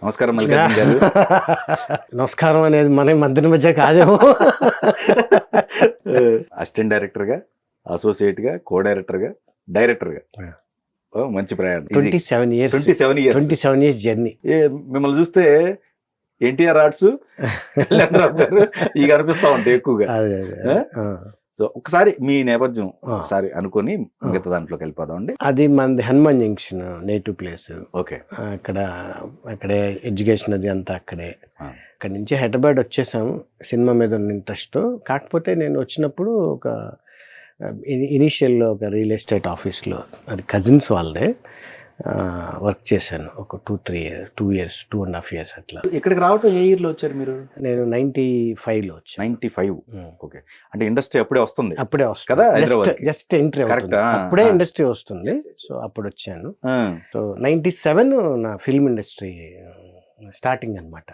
నమస్కారం మల్లికార్జున గారు. నమస్కారం అనేది మన మధ్య మధ్య కాదేమో. అసిస్టెంట్ డైరెక్టర్ గా, అసోసియేట్ గా, కో డైరెక్టర్ గా, డైరెక్టర్ గా మంచి ప్రయాణం. 27 years 27 years జర్నీ. మిమ్మల్ని చూస్తే ఎన్టీఆర్ ఆర్ట్స్ గారు ఇక అనిపిస్తా ఉంటాయి ఎక్కువగా. సో ఒకసారి మీ నేపథ్యం ఒకసారి అనుకొని మిగతా దాంట్లోకి వెళ్ళిపోదాం అండి. అది మనది Hanuman junction native place. Okay. అక్కడే ఎడ్యుకేషన్ అది అంతా అక్కడే. అక్కడి నుంచి హైదరాబాద్ వచ్చేసాము సినిమా మీద ఉన్న ఇంట్రెస్ట్తో. కాకపోతే నేను వచ్చినప్పుడు ఒక ఇనీషియల్లో ఒక రియల్ ఎస్టేట్ ఆఫీస్లో, అది కజిన్స్ వాళ్ళదే, వర్క్ చేశాను ఒక 2 years 2.5 years అట్లా. ఇక్కడికి రావటం ఏ ఇయర్లో వచ్చారు మీరు? నేను 95లో వచ్చాను. 95. ఓకే. అంటే ఇండస్ట్రీ అప్పుడే వస్తుంది కదా, జస్ట్ ఎంట్రీ అప్పుడే ఇండస్ట్రీ వస్తుంది. సో అప్పుడు వచ్చాను. సో 97 నా ఫిల్మ్ ఇండస్ట్రీ స్టార్టింగ్ అనమాట,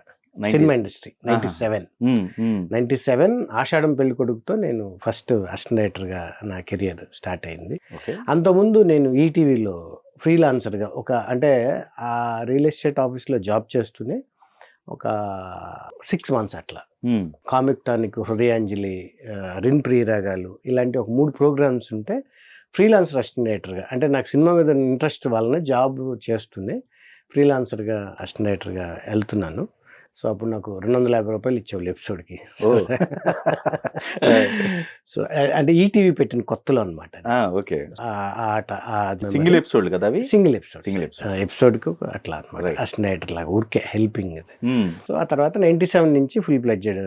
సినిమా ఇండస్ట్రీ. 97 ఆషాఢం పెళ్లి కొడుకుతో నేను ఫస్ట్ అసిస్టెంట్ డైరెక్టర్గా నా కెరియర్ స్టార్ట్ అయింది. అంతకుముందు నేను ఈటీవీలో ఫ్రీలాన్సర్గా అంటే ఆ రియల్ ఎస్టేట్ ఆఫీస్లో జాబ్ చేస్తూనే ఒక 6 months అట్లా కామిక్ టానిక్, హృదయాంజలి, రిన్ ప్రియరాగాలు ఇలాంటి ఒక 3 programs ఉంటే ఫ్రీలాన్సర్ అసిస్టెంట్ డైరెక్టర్గా, అంటే నాకు సినిమా మీద ఇంట్రెస్ట్ వలన జాబ్ చేస్తూనే ఫ్రీలాన్సర్గా అసిస్టెంట్ డైరెక్టర్గా వెళ్తున్నాను. సో అప్పుడు నాకు 250 రూపాయలు ఇచ్చేవాళ్ళు ఎపిసోడ్కి. సో అంటే ఈటీవీ పెట్టిన కొత్తలో అనమాట. ఓకే. సింగిల్ ఎపిసోడ్ కదా అవి? సింగిల్ ఎపిసోడ్కి అట్లా అనమాట, అసిస్టెంట్ డైరెక్టర్ లాగా ఊరికే హెల్పింగ్. సో ఆ తర్వాత 97 నుంచి ఫుల్ ప్లెడ్జెడ్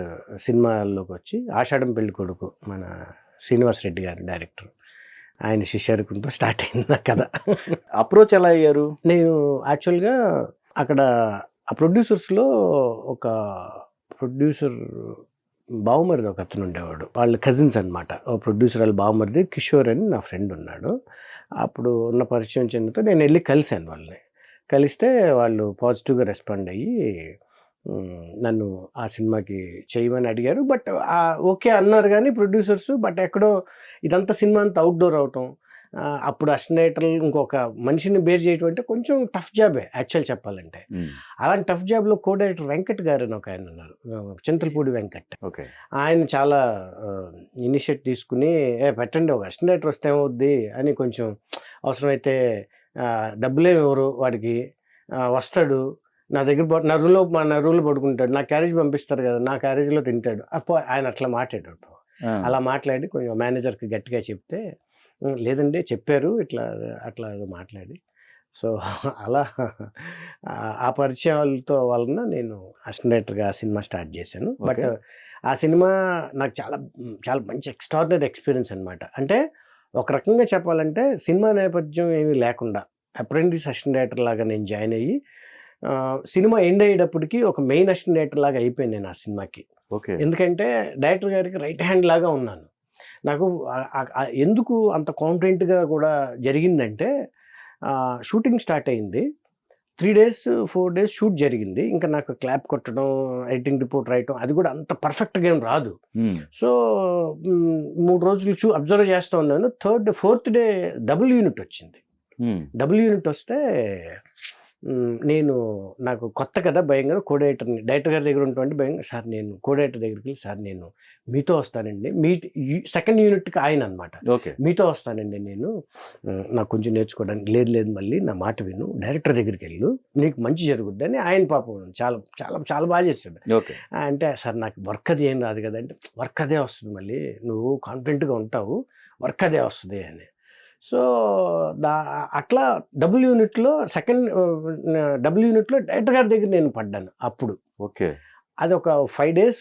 సినిమాల్లోకి వచ్చి ఆషాఢం పెళ్లి కొడుకు మన శ్రీనివాస్ రెడ్డి గారి డైరెక్టర్, ఆయన శిష్యరికంతో స్టార్ట్ అయింది నా కథ. అప్రోచ్ ఎలా అయ్యారు? నేను యాక్చువల్గా అక్కడ ఆ ప్రొడ్యూసర్స్లో ఒక ప్రొడ్యూసర్ బావమరిది ఒక అతను ఉండేవాడు, వాళ్ళ కజిన్స్ అనమాట. ఓ ప్రొడ్యూసర్ వాళ్ళ బావమరిది కిషోర్ అని నా ఫ్రెండ్ ఉన్నాడు. అప్పుడు ఉన్న పరిచయం చెందుతూ నేను వెళ్ళి కలిశాను వాళ్ళని. కలిస్తే వాళ్ళు పాజిటివ్గా రెస్పాండ్ అయ్యి నన్ను ఆ సినిమాకి చేయమని అడిగారు. బట్ ఓకే అన్నారు కానీ ప్రొడ్యూసర్స్, బట్ ఎక్కడో ఇదంతా సినిమా అంతా అవుట్డోర్ అవటం, అప్పుడు అసిస్టెంట్ డైరెక్టర్ ఇంకొక మనిషిని బేర్ చేయటం అంటే కొంచెం టఫ్ జాబే యాక్చువల్ చెప్పాలంటే. అలాంటి టఫ్ జాబ్లో కో డైరెక్టర్ వెంకట్ గారు అని ఒక ఆయన ఉన్నారు, చింతలపూడి వెంకట్. ఆయన చాలా ఇనిషియేట్ తీసుకుని పెట్టండి, ఒక అసిస్టెంట్ డైరెక్టర్ వస్తే ఏమవుద్ది అని, కొంచెం అవసరమైతే డబ్బులే ఎవరు వాడికి, వస్తాడు నా దగ్గర, నా రూమ్లో పడుకుంటాడు, నా క్యారేజ్ పంపిస్తారు కదా, నా క్యారేజ్లో తింటాడు. అప్పుడు ఆయన అట్లా మాట్లాడాడు. అలా మాట్లాడి కొంచెం మేనేజర్కి గట్టిగా చెప్తే, లేదండి చెప్పారు ఇట్లా అట్లా మాట్లాడి, సో అలా ఆ పరిచయాలతో వలన నేను అసిస్టెంట్ డైరెక్టర్గా ఆ సినిమా స్టార్ట్ చేశాను. బట్ ఆ సినిమా నాకు చాలా చాలా మంచి ఎక్స్ట్రాడినరీ ఎక్స్పీరియన్స్ అనమాట. అంటే ఒక రకంగా చెప్పాలంటే సినిమా నేపథ్యం ఏమీ లేకుండా అప్రెంటిస్ అసిస్టెంట్ డైరెక్టర్ లాగా నేను జాయిన్ అయ్యి సినిమా ఎండ్ అయ్యేటప్పటికి ఒక మెయిన్ అసిస్టెంట్ డైరెక్టర్ లాగా అయిపోయాను నేను ఆ సినిమాకి. ఎందుకంటే డైరెక్టర్ గారికి రైట్ హ్యాండ్ లాగా ఉన్నాను. నాకు ఎందుకు అంత కాన్ఫిడెంట్గా కూడా జరిగిందంటే, షూటింగ్ స్టార్ట్ అయింది, 3 days 4 days షూట్ జరిగింది. ఇంకా నాకు క్లాప్ కొట్టడం, ఎడిటింగ్ రిపోర్ట్ రాయటం అది కూడా అంత పర్ఫెక్ట్గా ఏం రాదు. సో 3 రోజులు అబ్జర్వ్ చేస్తూ ఉన్నాను. 4th day డబుల్ యూనిట్ వచ్చింది. డబుల్ యూనిట్ వస్తే నాకు కొత్త కదా, భయం కదా, కోడైరెక్టర్ని డైరెక్టర్ గారి దగ్గర ఉన్నటువంటి భయం. సార్ నేను కోడైరెక్టర్ దగ్గరికి వెళ్ళి, సార్ నేను మీతో వస్తానండి, సెకండ్ యూనిట్కి ఆయన అనమాట, మీతో వస్తానండి నేను, నాకు కొంచెం నేర్చుకోవడానికి. లేదు మళ్ళీ నా మాట విను, డైరెక్టర్ దగ్గరికి వెళ్ళు, నీకు మంచి జరుగుద్ది అని ఆయన పాపం చాలా చాలా చాలా బాగా చేశాడు. అంటే సార్ నాకు వర్క్ అది ఏం రాదు కదా అంటే, వర్క్ అదే వస్తుంది, మళ్ళీ నువ్వు కాన్ఫిడెంట్గా ఉంటావు, వర్క్ అదే వస్తుంది అని. సో అట్లా డబుల్ యూనిట్లో డైరెక్టర్ గారి దగ్గర నేను పడ్డాను అప్పుడు. ఓకే. అది ఒక 5 days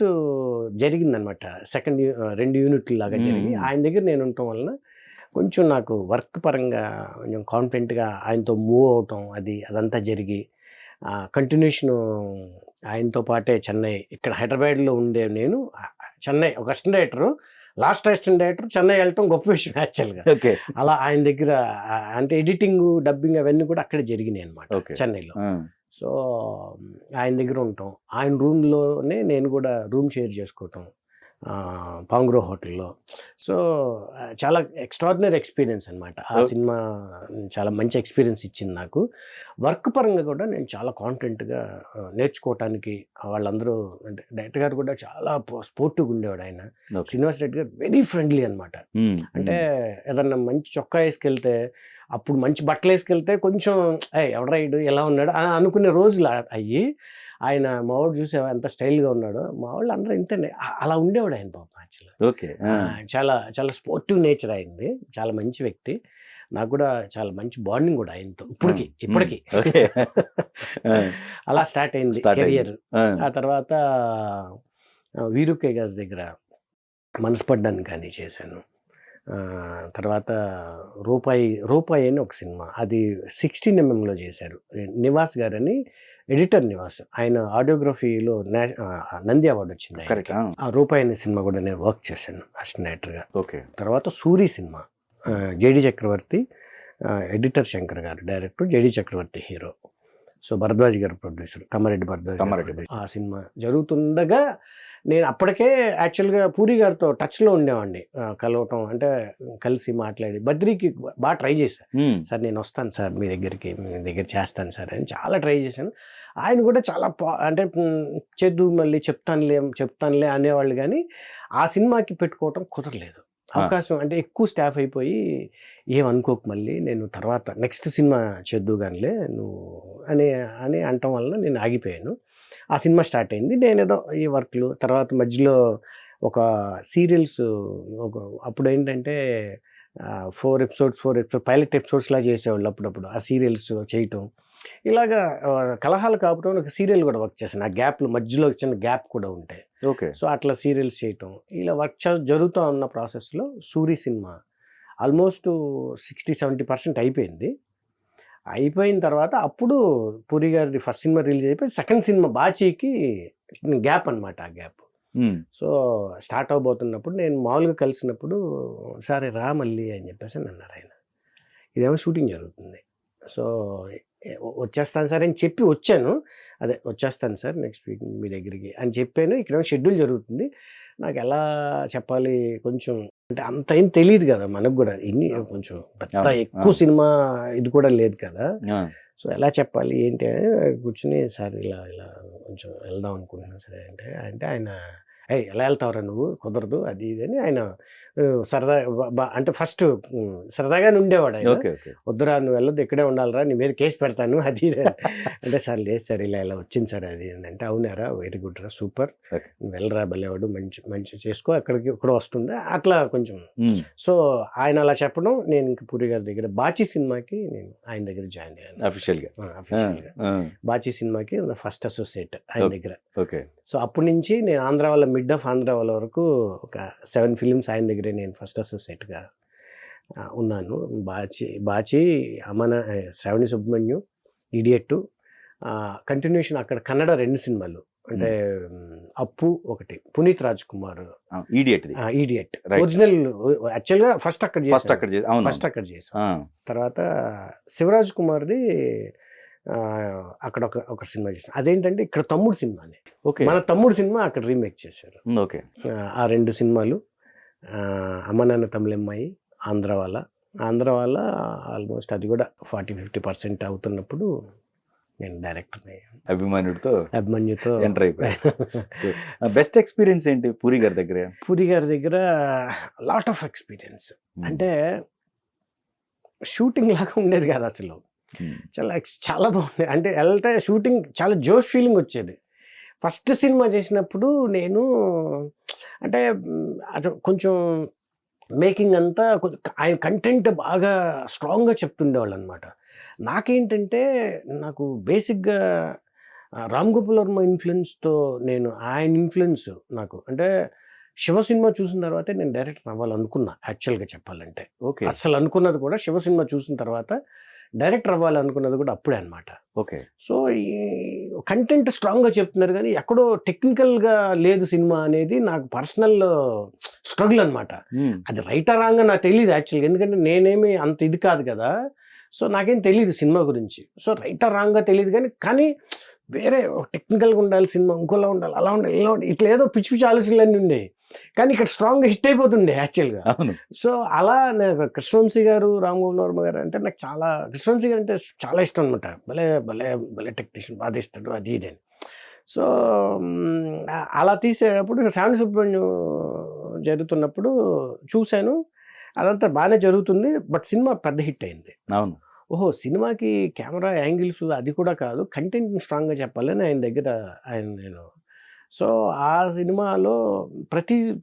జరిగిందనమాట. 2 యూనిట్లు లాగా జరిగి ఆయన దగ్గర నేను ఉండటం వలన కొంచెం నాకు వర్క్ పరంగా కొంచెం కాన్ఫిడెంట్గా ఆయనతో మూవ్ అవటం అదంతా జరిగి, కంటిన్యూషను ఆయనతో పాటే చెన్నై, ఇక్కడ హైదరాబాద్లో ఉండే నేను చెన్నై ఒక assistant director, last assistant director Chennai వెళ్ళటం గొప్ప విషయం యాక్చువల్గా. అలా ఆయన దగ్గర అంటే ఎడిటింగ్, డబ్బింగ్ అవన్నీ కూడా అక్కడే జరిగినాయి అనమాట చెన్నైలో. సో ఆయన దగ్గర ఉంటాం, ఆయన రూమ్లోనే నేను కూడా రూమ్ షేర్ చేసుకోవటం, పాంగ్రో హోటల్లో. సో చాలా ఎక్స్ట్రాడినరీ ఎక్స్పీరియన్స్ అనమాట. ఆ సినిమా చాలా మంచి ఎక్స్పీరియన్స్ ఇచ్చింది నాకు. వర్క్ పరంగా కూడా నేను చాలా కాన్ఫిడెంట్గా నేర్చుకోవటానికి వాళ్ళందరూ, అంటే డైరెక్టర్ గారు కూడా చాలా స్పోర్టివ్గా ఉండేవాడు ఆయన. శ్రీనివాస్ రెడ్డి గారు వెరీ ఫ్రెండ్లీ అనమాట. అంటే ఏదన్నా మంచి చొక్కా వేసుకెళ్తే, అప్పుడు మంచి బట్టలు వేసుకెళ్తే కొంచెం ఎవడరైడు ఎలా ఉన్నాడు అని అనుకునే రోజులు అయ్యి, ఆయన మావాడు చూసి ఎంత స్టైల్గా ఉన్నాడో, మా వాళ్ళు అందరూ ఇంతే అలా ఉండేవాడు ఆయన పాపం. యాక్చువల్లీ చాలా చాలా స్పోర్టివ్ నేచర్ అయింది, చాలా మంచి వ్యక్తి. నాకు కూడా చాలా మంచి బాండింగ్ కూడా ఆయనతో ఇప్పటికి అలా స్టార్ట్ అయింది కెరియర్. ఆ తర్వాత వీరుకే గారి దగ్గర మనసుపడ్డాను కానీ చేశాను. తర్వాత రూపాయి అని ఒక సినిమా, అది 16mm చేశారు. నివాస్ గారని ఎడిటర్ నివాస్, ఆయన ఆడియోగ్రఫీలో నంది అవార్డు వచ్చింది. ఆ రూపాయి అనే సినిమా కూడా నేను వర్క్ చేశాను అసిస్టెంట్ డైరెక్టర్గా. తర్వాత సూరి సినిమా, జేడి చక్రవర్తి ఎడిటర్, శంకర్ గారు డైరెక్టర్, జేడి చక్రవర్తి హీరో. సో భరద్వాజ్ గారు ప్రొడ్యూసర్, కమ్మారెడ్డి భరద్వాజ్. ఆ సినిమా జరుగుతుండగా నేను అప్పటికే యాక్చువల్గా పూరి గారితో టచ్లో ఉండేవాడిని, కలవటం అంటే కలిసి మాట్లాడి. బద్రీకి బాగా ట్రై చేశాను, సార్ నేను వస్తాను సార్ మీ దగ్గర చేస్తాను సార్ అని చాలా ట్రై చేశాను. ఆయన కూడా చాలా అంటే చేద్దు మళ్ళీ చెప్తానులే అనేవాళ్ళు, కానీ ఆ సినిమాకి పెట్టుకోవటం కుదరలేదు. అవకాశం అంటే ఎక్కువ స్టాఫ్ అయిపోయి, ఏమనుకోకు మళ్ళీ నేను తర్వాత నెక్స్ట్ సినిమా చేద్దు కానిలే నువ్వు అని అనటం వల్ల నేను ఆగిపోయాను. ఆ సినిమా స్టార్ట్ అయింది, నేనేదో ఈ వర్క్లు. తర్వాత మధ్యలో ఒక సీరియల్స్, అప్పుడు ఏంటంటే 4 ఎపిసోడ్స్ పైలట్ ఎపిసోడ్స్లా చేసేవాళ్ళు అప్పుడప్పుడు. ఆ సీరియల్స్ చేయటం, ఇలాగా కలహాలు కాపటం ఒక సీరియల్ కూడా వర్క్ చేశాను. ఆ గ్యాప్లో మధ్యలో చిన్న గ్యాప్ కూడా ఉంటాయి. సో అట్లా సీరియల్స్ చేయటం, ఇలా వర్క్ జరుగుతూ ఉన్న ప్రాసెస్లో సూరి సినిమా ఆల్మోస్ట్ 60-70% అయిపోయింది. అయిపోయిన తర్వాత అప్పుడు పూరి గారి ఫస్ట్ సినిమా రిలీజ్ అయిపోయి సెకండ్ సినిమా బాచీకి గ్యాప్ అనమాట. ఆ గ్యాప్ సో స్టార్ట్ అవబోతున్నప్పుడు నేను మామూలుగా కలిసినప్పుడు, సరే రా మళ్ళీ అని చెప్పేసి అన్నారు ఆయన. ఇదేమో షూటింగ్ జరుగుతుంది, సో వచ్చేస్తాను సార్ అని చెప్పి వచ్చాను. వచ్చేస్తాను సార్ నెక్స్ట్ వీక్ మీ దగ్గరికి అని చెప్పాను. ఇక్కడేమో షెడ్యూల్ జరుగుతుంది, నాకు ఎలా చెప్పాలి కొంచెం, అంటే అంత ఏం తెలియదు కదా మనకు కూడా, ఇన్ని కొంచెం పెద్ద ఎక్కువ సినిమా ఇది కూడా లేదు కదా. సో ఎలా చెప్పాలి ఏంటి అని కూర్చుని, సార్ ఇలా కొంచెం వెళ్దాం అనుకుంటున్నాను సరే అంటే ఆయన, ఎలా వెళ్తావురా నువ్వు, కుదరదు అది ఇది అని ఆయన సరదా అంటే ఫస్ట్ సరదాగానే ఉండేవాడు ఆయన. వద్దురా నువ్వు వెళ్ళొద్దు, ఇక్కడే ఉండాలిరా, నీ మీద కేసు పెడతాను అది ఇది అంటే, సార్ లేదు సార్ ఇలా వచ్చింది సార్ అది అంటే, అవునారా వెరీ గుడ్ రా సూపర్, నువ్వు వెళ్ళరా భలేవాడు, మంచి చేసుకో, ఇక్కడ వస్తుంది అట్లా కొంచెం. సో ఆయన అలా చెప్పడం, నేను ఇంక పూరి గారి దగ్గర బాచీ సినిమాకి నేను ఆయన దగ్గర జాయిన్ అయ్యాను అఫీషియల్గా. బాచీ సినిమాకి ఫస్ట్ అసోసియేట్ ఆయన దగ్గర. సో అప్పటి నుంచి నేను ఆంధ్ర వాళ్ళ మిడ్ ఆఫ్ ఆంధ్ర వాళ్ళ వరకు ఒక 7 ఫిలిమ్స్ ఆయన దగ్గరే నేను ఫస్ట్ అసోసియేట్గా ఉన్నాను. బాచి అమన, శ్రావణి సుబ్రహ్మణ్యం, ఇడియట్, కంటిన్యూషన్ అక్కడ కన్నడ 2 సినిమాలు, అంటే అప్పు ఒకటి, పునీత్ రాజ్ కుమార్ ఈడియట్ ఒరిజినల్. యాక్చువల్గా ఫస్ట్ అక్కడ చేసాం. తర్వాత శివరాజ్ కుమార్ది అక్కడ ఒక సినిమా చేసాం. అదేంటంటే ఇక్కడ తమ్ముడు సినిమానే, మన తమ్ముడు సినిమా అక్కడ రీమేక్ చేశారు. ఆ 2 సినిమాలు, అమ్మనాన్న తమిళమ్మాయి, ఆంధ్ర వాళ్ళ ఆల్మోస్ట్ అది కూడా 40-50% అవుతున్నప్పుడు నేను డైరెక్టర్ అయ్యాను. అభిమన్యుతో ఎంటర్ అయిపోయాను. బెస్ట్ ఎక్స్పీరియన్స్ ఏంటి పూరి గారి దగ్గర? పూరి గారి దగ్గర లాట్ ఆఫ్ ఎక్స్పీరియన్స్. అంటే షూటింగ్ లాగా ఉండేది కాదు అసలు, చాలా బాగుంది. అంటే వెళ్తే షూటింగ్ చాలా జోష్ ఫీలింగ్ వచ్చేది. ఫస్ట్ సినిమా చేసినప్పుడు నేను అంటే అది కొంచెం మేకింగ్ అంతా ఆయన కంటెంట్ బాగా స్ట్రాంగ్గా చెప్తుండేవాళ్ళు అనమాట. నాకేంటంటే నాకు బేసిక్గా రామ్ గోపాల్ వర్మ ఇన్ఫ్లుయెన్స్తో ఆయన ఇన్ఫ్లుయెన్స్ నాకు, అంటే శివ సినిమా చూసిన తర్వాతే నేను డైరెక్టర్ అవ్వాలనుకున్నా యాక్చువల్గా చెప్పాలంటే. అసలు అనుకున్నది కూడా శివ సినిమా చూసిన తర్వాత డైరెక్టర్ అవ్వాలనుకున్నది కూడా అప్పుడే అనమాట. సో ఈ కంటెంట్ స్ట్రాంగ్గా చెప్తున్నారు కానీ ఎక్కడో టెక్నికల్గా లేదు సినిమా అనేది నాకు పర్సనల్ స్ట్రగుల్ అనమాట. అది రైటా రాంగా నాకు తెలియదు యాక్చువల్గా, ఎందుకంటే నేనేమి అంత ఇది కాదు కదా. సో నాకేం తెలియదు సినిమా గురించి. సో రైటా రాంగా తెలియదు కానీ వేరే టెక్నికల్గా ఉండాలి సినిమా, ఇంకోలా ఉండాలి, అలా ఉండాలి, ఇలా ఉండాలి, ఇట్లా ఏదో పిచ్చి ఆలోచనలన్నీ ఉండేవి. కానీ ఇక్కడ స్ట్రాంగ్గా హిట్ అయిపోతుండే యాక్చువల్గా. అవును. సో అలా నాకు కృష్ణవంశీ గారు, రామ్ గోపాల్ వర్మ గారు అంటే నాకు చాలా, కృష్ణవంశీ గారు అంటే చాలా ఇష్టం అనమాట. భలే భలే భలే టెక్నీషియన్, బాగా ఇస్తాడు అది ఇది అని. సో అలా తీసేటప్పుడు శాంతి సుబ్రహ్మణ్యం జరుగుతున్నప్పుడు చూశాను, అదంతా బాగానే జరుగుతుంది. బట్ సినిమా పెద్ద హిట్ అయింది. అవును. ఓహో, సినిమాకి కెమెరా యాంగిల్స్ అది కూడా కాదు, కంటెంట్ని స్ట్రాంగ్గా చెప్పాలని ఆయన దగ్గర నేను. సో ఆ సినిమాలో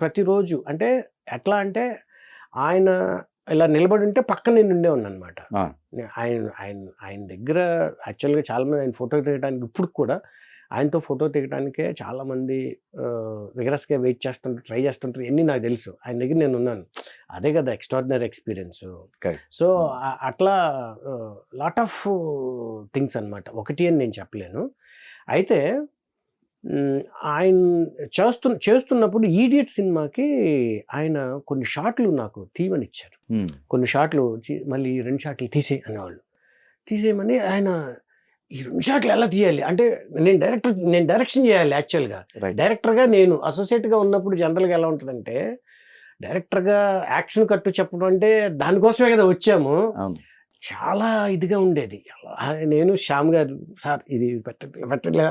ప్రతిరోజు అంటే ఎట్లా అంటే ఆయన ఇలా నిలబడి ఉంటే పక్కన నేను ఉండేవాడిని అనమాట. ఆయన దగ్గర యాక్చువల్గా చాలామంది ఆయన ఫోటో తీయడానికి ఇప్పుడు కూడా ఆయనతో ఫోటో తీయడానికే చాలామంది రిగరస్గా వెయిట్ చేస్తుంటారు, ట్రై చేస్తుంటారు. ఎన్ని నాకు తెలుసు. ఆయన దగ్గర నేను ఉన్నాను. అదే కదా ఎక్స్ట్రాడినరీ ఎక్స్పీరియన్స్. సో అట్లా లాట్ ఆఫ్ థింగ్స్ అనమాట. ఒకటి అని నేను చెప్పలేను. అయితే ఆయన చేస్తున్నప్పుడు ఈడియట్ సినిమాకి ఆయన కొన్ని షాట్లు నాకు తీయమని ఇచ్చారు. కొన్ని షాట్లు మళ్ళీ 2 షాట్లు తీసేయి అనేవాళ్ళు. తీసేయమని ఆయన ఈ 2 షాట్లు ఎలా తీయాలి అంటే నేను డైరెక్షన్ చేయాలి యాక్చువల్గా. డైరెక్టర్గా నేను అసోసియేట్గా ఉన్నప్పుడు జనరల్గా ఎలా ఉంటుందంటే, డైరెక్టర్గా యాక్షన్ కట్టు చెప్పడం అంటే దానికోసమే కదా వచ్చాము. చాలా ఇదిగా ఉండేది. నేను శ్యామ్ గారు సార్ ఇది పెట్టలే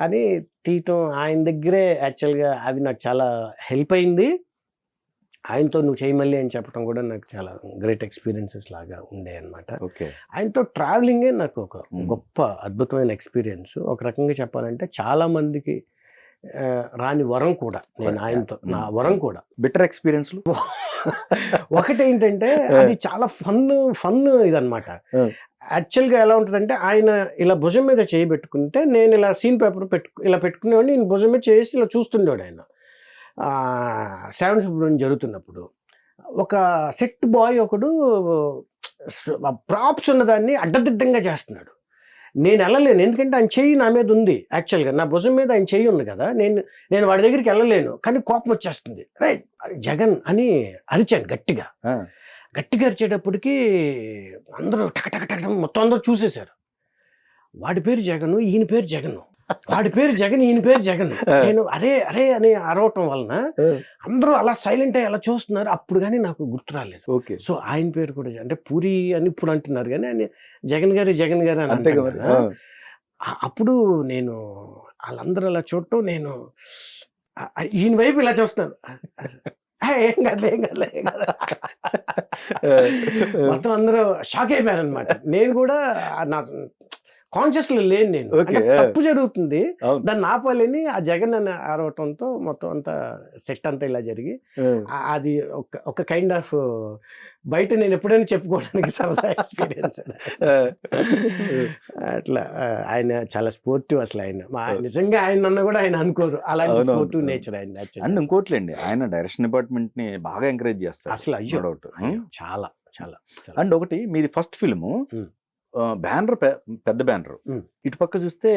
అని తీయటం ఆయన దగ్గరే యాక్చువల్గా అది నాకు చాలా హెల్ప్ అయింది. ఆయనతో నువ్వు చేయమల్లి అని చెప్పడం కూడా నాకు చాలా గ్రేట్ ఎక్స్పీరియన్సెస్ లాగా ఉండే అనమాట. ఆయనతో ట్రావెలింగే నాకు ఒక గొప్ప అద్భుతమైన ఎక్స్పీరియన్స్. ఒక రకంగా చెప్పాలంటే చాలా మందికి రాని వరం కూడా నేను ఆయనతో, నా వరం కూడా. బెటర్ ఎక్స్పీరియన్స్ ఒకటి ఏంటంటే అది చాలా ఫన్ ఇదనమాట. యాక్చువల్గా ఎలా ఉంటుందంటే ఆయన ఇలా భుజం మీద చేయబెట్టుకుంటే నేను ఇలా సీన్ పేపర్ ఇలా పెట్టుకునేవాడిని, నేను భుజం మీద చేసి ఇలా చూస్తుండేవాడు ఆయన. శాంతి సుబ్రహ్మణ్యం జరుగుతున్నప్పుడు ఒక సెట్ బాయ్ ఒకడు ప్రాప్స్ ఉన్నదాన్ని అడ్డదిడ్డంగా చేస్తున్నాడు. నేను వెళ్ళలేను, ఎందుకంటే ఆయన చెయ్యి నా మీద ఉంది. యాక్చువల్గా నా భుజం మీద ఆయన చెయ్యి ఉంది కదా, నేను వాడి దగ్గరికి వెళ్ళలేను. కానీ కోపం వచ్చేస్తుంది. రైట్ జగన్ అని అరిచాను గట్టిగా. అరిచేటప్పటికి అందరూ టక మొత్తం అందరూ చూసేశారు. వాడి పేరు జగన్, ఈయన పేరు జగన్, వాడి పేరు జగన్, ఈయన పేరు జగన్. నేను అరే అరే అని అరవటం వలన అందరూ అలా సైలెంట్ అయ్యి అలా చూస్తున్నారు. అప్పుడు కానీ నాకు గుర్తు రాలేదు. సో ఆయన పేరు కూడా అంటే పూరి అని ఇప్పుడు అంటున్నారు, కానీ ఆయన జగన్ గారి అని అంటారు కదా. అప్పుడు నేను వాళ్ళందరూ అలా చూడటం, నేను ఈయన వైపు ఇలా చూస్తున్నాను. ఏం కదా మొత్తం అందరూ షాక్ అయిపోయారనమాట. నేను కూడా నా కాన్షియస్ లో లేను. నేను తప్పు జరుగుతుంది, దాన్ని ఆపాలని ఆ జగన్ అని అరవటంతో మొత్తం అంతా సెట్ అంతా ఇలా జరిగి అది ఒక కైండ్ ఆఫ్ బయట నేను ఎప్పుడైనా చెప్పుకోవడానికి సరదా ఎక్స్పీరియన్స్. అట్లా ఆయన చాలా స్పోర్టివ్. అసలు ఆయన నిజంగా ఆయన అన్న కూడా ఆయన అనుకోరు, అలాంటి స్పోర్టివ్ నేచర్ ఆయన. అండ్ ఇంకోట్లేండి, ఆయన డైరెక్షన్ డిపార్ట్మెంట్ ని బాగా ఎంకరేజ్ చేస్తారు అసలు. అయ్యో చాలా చాలా. అండ్ ఒకటి మీది ఫస్ట్ ఫిల్మ్, బ్యానర్ పెద్ద బ్యానర్, ఇటు పక్క చూస్తే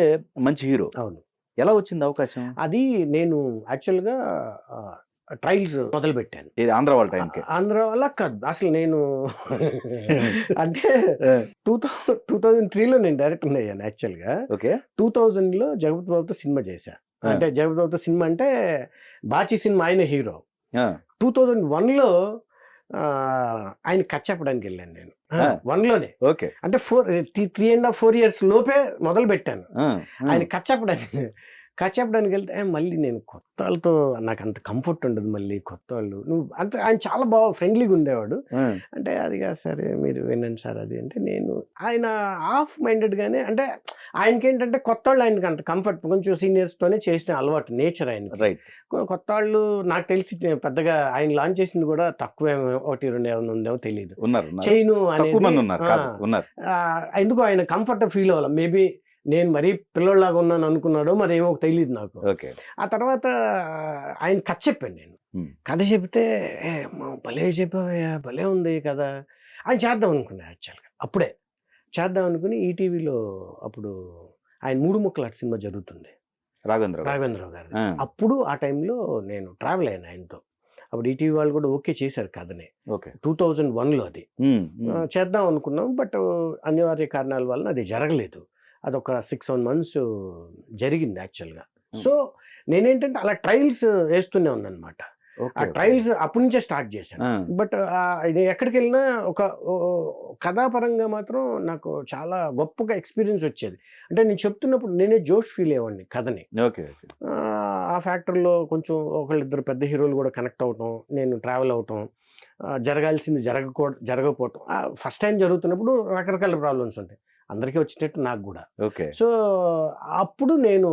మంచి హీరో. అవును. ఎలా వచ్చింది అవకాశం? అది నేను యాక్చువల్గా ట్రయల్స్ మొదలు పెట్టాను. ఆంధ్ర వాళ్ళ టైంకి. ఆంధ్ర వాళ్ళ కాదు అసలు. నేను అంటే 2003లో నేను డైరెక్టర్ అయ్యాను యాక్చువల్గా. 2000లో జగపతి బాబుతో సినిమా చేశా. అంటే జగపతి బాబుతో సినిమా అంటే బాచి సినిమా, ఆయన హీరో. 2001లో ఆయన కట్ చెప్పడానికి వెళ్ళాను నేను 1లోనే. అంటే 3.5-4 years లోపే మొదలు పెట్టాను ఆయన కట్ చెప్పడానికి వెళ్తే మళ్ళీ నేను కొత్త వాళ్ళతో నాకు అంత కంఫర్ట్ ఉండదు. మళ్ళీ కొత్త వాళ్ళు నువ్వు అంటే ఆయన చాలా బాగా ఫ్రెండ్లీగా ఉండేవాడు. అంటే అది కాదు సరే మీరు వినండి సార్ అది అంటే, నేను ఆయన హాఫ్ మైండెడ్గానే, అంటే ఆయనకేంటంటే కొత్త వాళ్ళు ఆయనకి అంత కంఫర్ట్, కొంచెం సీనియర్స్తోనే చేసిన అలవాటు నేచర్ ఆయన. కొత్త వాళ్ళు నాకు తెలిసి పెద్దగా ఆయన లాంచ్ చేసింది కూడా తక్కువ, 1-2 ఏమైనా ఉందేమో తెలియదు, చేయను అనేది. ఎందుకు ఆయన కంఫర్ట్ ఫీల్ అవ్వాలి. మేబీ నేను మరీ పిల్లోళ్ళలాగా ఉన్నాను అనుకున్నాడో మరి ఏమో తెలియదు నాకు. ఆ తర్వాత ఆయన కథ చెప్పాను నేను. కథ చెప్తే భలే చెప్పావయ్యా, భలే ఉంది కదా ఆయన చేద్దాం అనుకున్నా. యాక్చువల్గా అప్పుడే చేద్దాం అనుకుని ఈటీవీలో అప్పుడు ఆయన 3 ముక్కలాట సినిమా జరుగుతుంది, రాఘవేంద్రరావు గారు. అప్పుడు ఆ టైంలో నేను ట్రావెల్ అయ్యాను ఆయనతో. అప్పుడు ఈటీవీ వాళ్ళు కూడా ఓకే చేశారు కథని. 2001లో అది చేద్దాం అనుకున్నాం. బట్ అనివార్య కారణాల వలన అది జరగలేదు. అదొక 6-7 months జరిగింది యాక్చువల్గా. సో నేనేంటంటే అలా ట్రయల్స్ వేస్తూనే ఉన్నాను అనమాట. ఆ ట్రయల్స్ అప్పటి నుంచే స్టార్ట్ చేశాను. బట్ ఎక్కడికి వెళ్ళినా ఒక కథాపరంగా మాత్రం నాకు చాలా గొప్పగా ఎక్స్పీరియన్స్ వచ్చేది. అంటే నేను చెప్తున్నప్పుడు నేనే జోష్ ఫీల్ అయ్యేవాడిని కథని. ఆ ఫ్యాక్టర్లో కొంచెం ఒకళ్ళిద్దరు పెద్ద హీరోలు కూడా కనెక్ట్ అవటం, నేను ట్రావెల్ అవటం, జరగాల్సింది జరగకపోవటం. ఫస్ట్ టైం జరుగుతున్నప్పుడు రకరకాల ప్రాబ్లమ్స్ ఉంటాయి, అందరికీ వచ్చేటట్టు నాకు కూడా. సో అప్పుడు నేను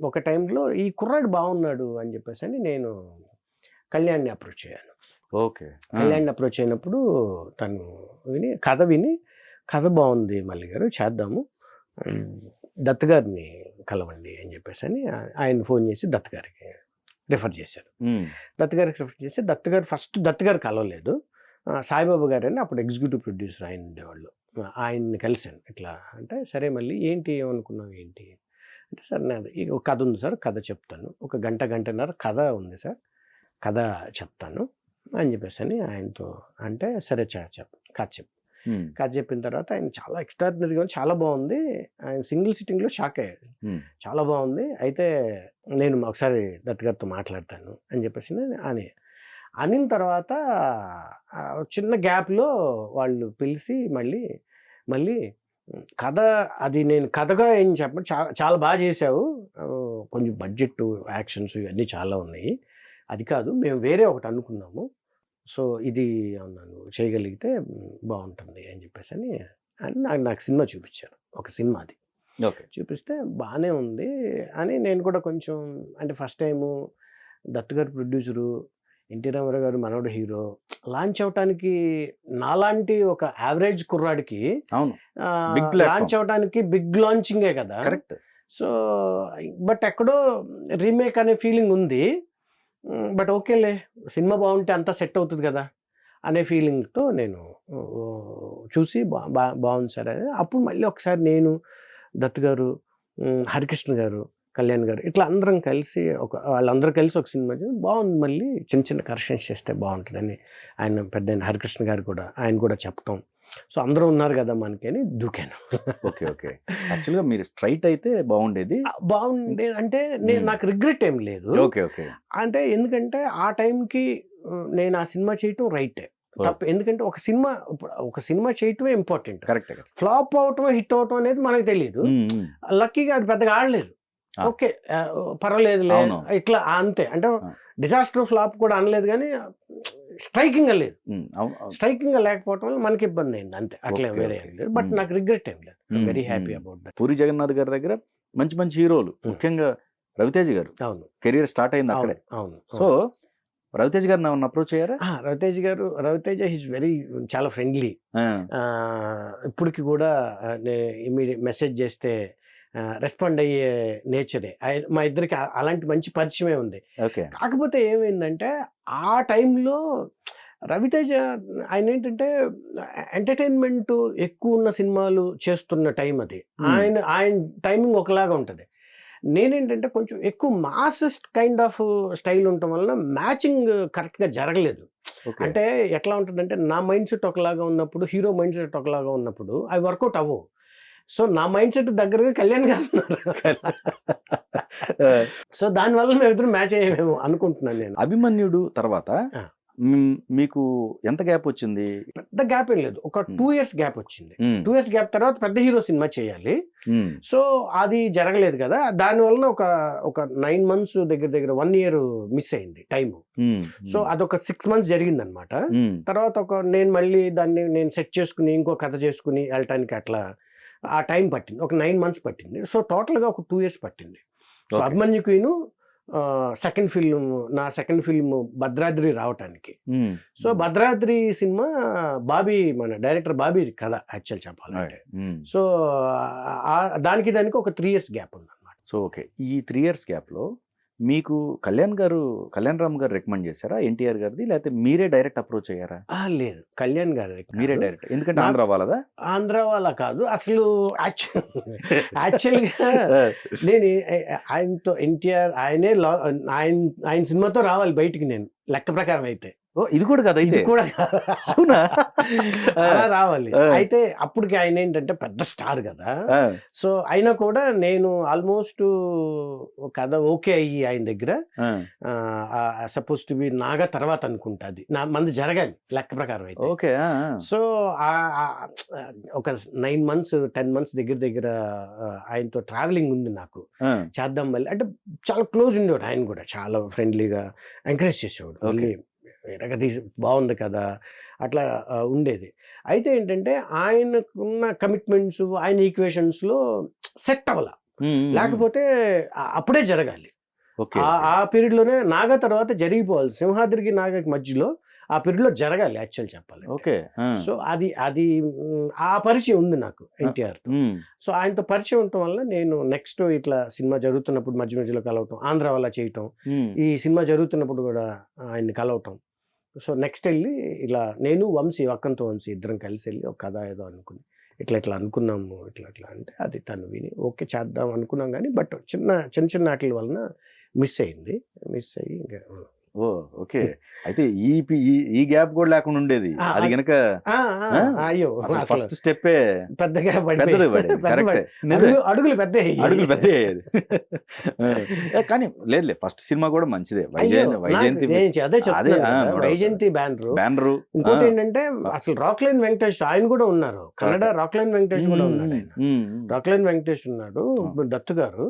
ఒక టైంలో ఈ కుర్రాడు బాగున్నాడు అని చెప్పేసి అని నేను కళ్యాణ్ని అప్రోచ్ అయ్యాను. కళ్యాణ్ని అప్రోచ్ అయినప్పుడు తను విని కథ బాగుంది మల్లి గారు, చేద్దాము, దత్ గారిని కలవండి అని చెప్పేసి అని ఆయన ఫోన్ చేసి దత్ గారికి రిఫర్ చేశారు. దత్ గారికి రిఫర్ చేసి దత్ గారు కలవలేదు, సాయిబాబా గారు అని అప్పుడు ఎగ్జిక్యూటివ్ ప్రొడ్యూసర్ ఆయన ఉండేవాళ్ళు, ఆయన్ని కలిశాను. ఇట్లా అంటే సరే మళ్ళీ ఏంటి ఏమనుకున్నావు ఏంటి అంటే, సార్ నాది ఒక కథ ఉంది సార్, కథ చెప్తాను, ఒక గంటన్నర కథ ఉంది సార్, కథ చెప్తాను అని చెప్పేసి అని ఆయనతో అంటే, సరే కథ చెప్పిన తర్వాత ఆయన చాలా ఎక్స్ట్రాడినరీగా చాలా బాగుంది, ఆయన సింగిల్ సిట్టింగ్లో షాక్ అయ్యాడు, చాలా బాగుంది, అయితే నేను ఒకసారి దత్ గారితో మాట్లాడతాను అని చెప్పేసి అనిన తర్వాత చిన్న గ్యాప్లో వాళ్ళు పిలిచి మళ్ళీ కథ అది నేను కథగా ఏం చెప్పండి, చాలా బాగా చేసావు, కొంచెం బడ్జెట్ యాక్షన్స్ ఇవన్నీ చాలా ఉన్నాయి, అది కాదు మేము వేరే ఒకటి అనుకున్నాము, సో ఇది అన్నాను చేయగలిగితే బాగుంటుంది అని చెప్పేసి అని నాకు సినిమా చూపించారు, ఒక సినిమాది చూపిస్తే బాగానే ఉంది అని నేను కూడా కొంచెం అంటే ఫస్ట్ టైము దత్ గారు ప్రొడ్యూసరు, ఎన్టీ రామారావు గారు మనోడు హీరో, లాంచ్ అవటానికి నాలాంటి ఒక యావరేజ్ కుర్రాడికి లాంచ్ అవటానికి బిగ్ లాంచింగే కదా. సో బట్ ఎక్కడో రీమేక్ అనే ఫీలింగ్ ఉంది, బట్ ఓకేలే సినిమా బాగుంటే అంతా సెట్ అవుతుంది కదా అనే ఫీలింగ్తో నేను చూసి బాగుంది సార్ అని. అప్పుడు మళ్ళీ ఒకసారి నేను దత్ గారు, హరికృష్ణ గారు, కళ్యాణ్ గారు ఇట్లా అందరం కలిసి వాళ్ళందరూ కలిసి ఒక సినిమా బాగుంది, మళ్ళీ చిన్న కరెక్షన్స్ చేస్తే బాగుంటుందని ఆయన పెద్ద హరికృష్ణ గారు కూడా ఆయన కూడా చెప్పటం, సో అందరూ ఉన్నారు కదా మనకి అని దూకాను. యాక్చువల్గా మీరు స్ట్రైట్ అయితే బాగుండేది అంటే నాకు రిగ్రెట్ ఏం లేదు. అంటే ఎందుకంటే ఆ టైంకి నేను ఆ సినిమా చేయటం రైటే, తప్ప ఎందుకంటే ఒక సినిమా చేయటమే ఇంపార్టెంట్, ఫ్లాప్ అవటం హిట్ అవటం అనేది మనకు తెలియదు, లక్కీగా అది పెద్దగా ఆడలేదు, ఓకే పర్వాలేదులే ఇట్లా అంతే, అంటే డిజాస్టర్ ఫ్లాప్ కూడా అనలేదు కానీ స్ట్రైకింగ్ గా లేదు, స్ట్రైకింగ్ గా లేకపోవటం వల్ల మనకి ఇబ్బంది అయింది అంతే, అట్లా వేరే ఏం లేదు. బట్ నాకు రిగ్రెట్ ఏం లేదు, very happy about that. Puri Jagannadh గారి దగ్గర మంచి హీరోలు, ముఖ్యంగా రవితేజ గారు కెరీర్ స్టార్ట్ అయింది అక్కడే. సో రవితేజ గారు నన్ను అప్రోచ్ అయ్యారా? రవితేజ ఈజ్ వెరీ చాలా ఫ్రెండ్లీ, ఇప్పటికి కూడా ఇమీడియట్ మెసేజ్ చేస్తే రెస్పాండ్ అయ్యే నేచరే, మా ఇద్దరికి అలాంటి మంచి పరిచయమే ఉంది. కాకపోతే ఏమైందంటే ఆ టైంలో రవితేజ ఆయన ఏంటంటే ఎంటర్టైన్మెంట్ ఎక్కువ ఉన్న సినిమాలు చేస్తున్న టైం అది, ఆయన టైమింగ్ ఒకలాగా ఉంటుంది, నేనేంటంటే కొంచెం ఎక్కువ మాసెస్ట్ కైండ్ ఆఫ్ స్టైల్ ఉండటం వలన మ్యాచింగ్ కరెక్ట్గా జరగలేదు. అంటే ఎట్లా ఉంటుందంటే నా మైండ్ సెట్ ఒకలాగా ఉన్నప్పుడు, హీరో మైండ్ సెట్ ఒకలాగా ఉన్నప్పుడు అవి వర్కౌట్ అవ్వవు. సో నా మైండ్ సెట్ దగ్గరగా కళ్యాణ్ గారు ఉన్నారు, సో దానివల్ల మేము ఇద్దరు మ్యాచ్ అయ్యేమేమో అనుకుంటున్నాను నేను. అభిమన్యుడు తర్వాత మీకు ఎంత గ్యాప్ వచ్చింది? పెద్ద గ్యాప్ ఏం లేదు, ఒక 2 years గ్యాప్ వచ్చింది. 2 years గ్యాప్ తర్వాత పెద్ద హీరో సినిమా చేయాలి, సో అది జరగలేదు కదా, దాని వలన ఒక 9 months దగ్గర 1 year మిస్ అయింది టైం. సో అదొక 6 months జరిగింది అనమాట. తర్వాత నేను మళ్ళీ దాన్ని నేను సెట్ చేసుకుని ఇంకో కథ చేసుకుని వెళ్ళటానికి అట్లా ఆ టైం పట్టింది, ఒక 9 months పట్టింది. సో టోటల్గా ఒక 2 years పట్టింది. సో అభిమన్యుకును నా సెకండ్ ఫిల్మ్ భద్రాద్రి రావటానికి. సో భద్రాద్రి సినిమా మన డైరెక్టర్ బాబీ కథ యాక్చువల్ చెప్పాలంటే. సో దానికి ఒక 3 years గ్యాప్ ఉంది అన్నమాట. సో ఓకే, ఈ 3 years గ్యాప్లో మీకు కళ్యాణ్ రామ్ గారు రికమెండ్ చేశారా ఎన్టీఆర్ గారిది, లేకపోతే మీరే డైరెక్ట్ అప్రోచ్ అయ్యారా? లేదు, కళ్యాణ్ గారు మీరే డైరెక్ట్, ఎందుకంటే ఆంధ్ర వాళ్ళ కాదు అసలు. యాక్చువల్గా నేను ఆయనతో ఎన్టీఆర్ ఆయన సినిమాతో రావాలి బయటికి నేను లెక్క ప్రకారం అయితే. ఓ ఇది కూడా కదా ఇది అయితే కూడా అవునా అలా రావాలి. ఆ. అయితే అప్పటికి ఆయన ఏంటంటే పెద్ద స్టార్ కదా, ఆ, సో అయినా కూడా నేను ఆల్మోస్ట్ కథ ఓకే అయ్యి ఆయన దగ్గర ఆ, సపోజ్ టు బి నాగా తర్వాత అనుకుంటా, అది నా మంది జరగాలి లెక్క ప్రకారం అయితే. ఓకే సో ఒక 9 months 10 months దగ్గర దగ్గర ఆయనతో ట్రావెలింగ్ ఉంది నాకు, చేద్దాం మళ్ళీ అంటే చాలా క్లోజ్ ఉండేవాడు ఆయన కూడా, చాలా ఫ్రెండ్లీగా ఎంకరేజ్ చేసేవాడు, మళ్ళీ బాగుంది కదా అట్లా ఉండేది. అయితే ఏంటంటే ఆయనకున్న కమిట్మెంట్స్ ఆయన ఈక్వేషన్స్లో సెట్ అవ్వాల, లేకపోతే అప్పుడే జరగాలి. ఆ పీరియడ్లోనే నాగా తర్వాత జరిగిపోవాలి, సింహాద్రికి నాగకి మధ్యలో ఆ పీరియడ్లో జరగాలి యాక్చువల్ చెప్పాలి. ఓకే సో అది అది ఆ పరిచయం ఉంది నాకు ఎన్టీఆర్. సో ఆయనతో పరిచయం ఉండటం వల్ల నేను నెక్స్ట్ ఇట్లా సినిమా జరుగుతున్నప్పుడు మధ్య మధ్యలో కలవటం, ఆంధ్ర వల్ల చేయటం, ఈ సినిమా జరుగుతున్నప్పుడు కూడా ఆయన్ని కలవటం. సో నెక్స్ట్ వెళ్ళి ఇలా నేను వంశీ అక్కంతో వంశీ ఇద్దరం కలిసి వెళ్ళి ఒక కథ ఏదో అనుకుని ఇట్లా ఇట్లా అనుకున్నాము, ఇట్లా ఇట్లా అంటే అది తను విని ఓకే చేద్దాం అనుకున్నాం, కానీ బట్ చిన్న చిన్న వాటి వలన మిస్ అయ్యి ఇంకా ఓ ఓకే. అయితే ఈ గ్యాప్ కూడా లేకుండా ఉండేది అది గనక అయ్యో ఫస్ట్ స్టెప్ పెద్దగా అడుగులు పెద్ద అడుగులు పెద్ద కానీ లేదు ఫస్ట్ సినిమా కూడా మంచిదే, వైజయంతి బ్యానర్. ఇంకోటి ఏంటంటే అసలు రాక్లైన్ వెంకటేష్ ఆయన కూడా ఉన్నారు, కన్నడ రాక్లైన్ వెంకటేష్ కూడా ఉన్నాడు, ఆయన రాక్లైన్ వెంకటేష్ ఉన్నాడు, దత్తు గారు.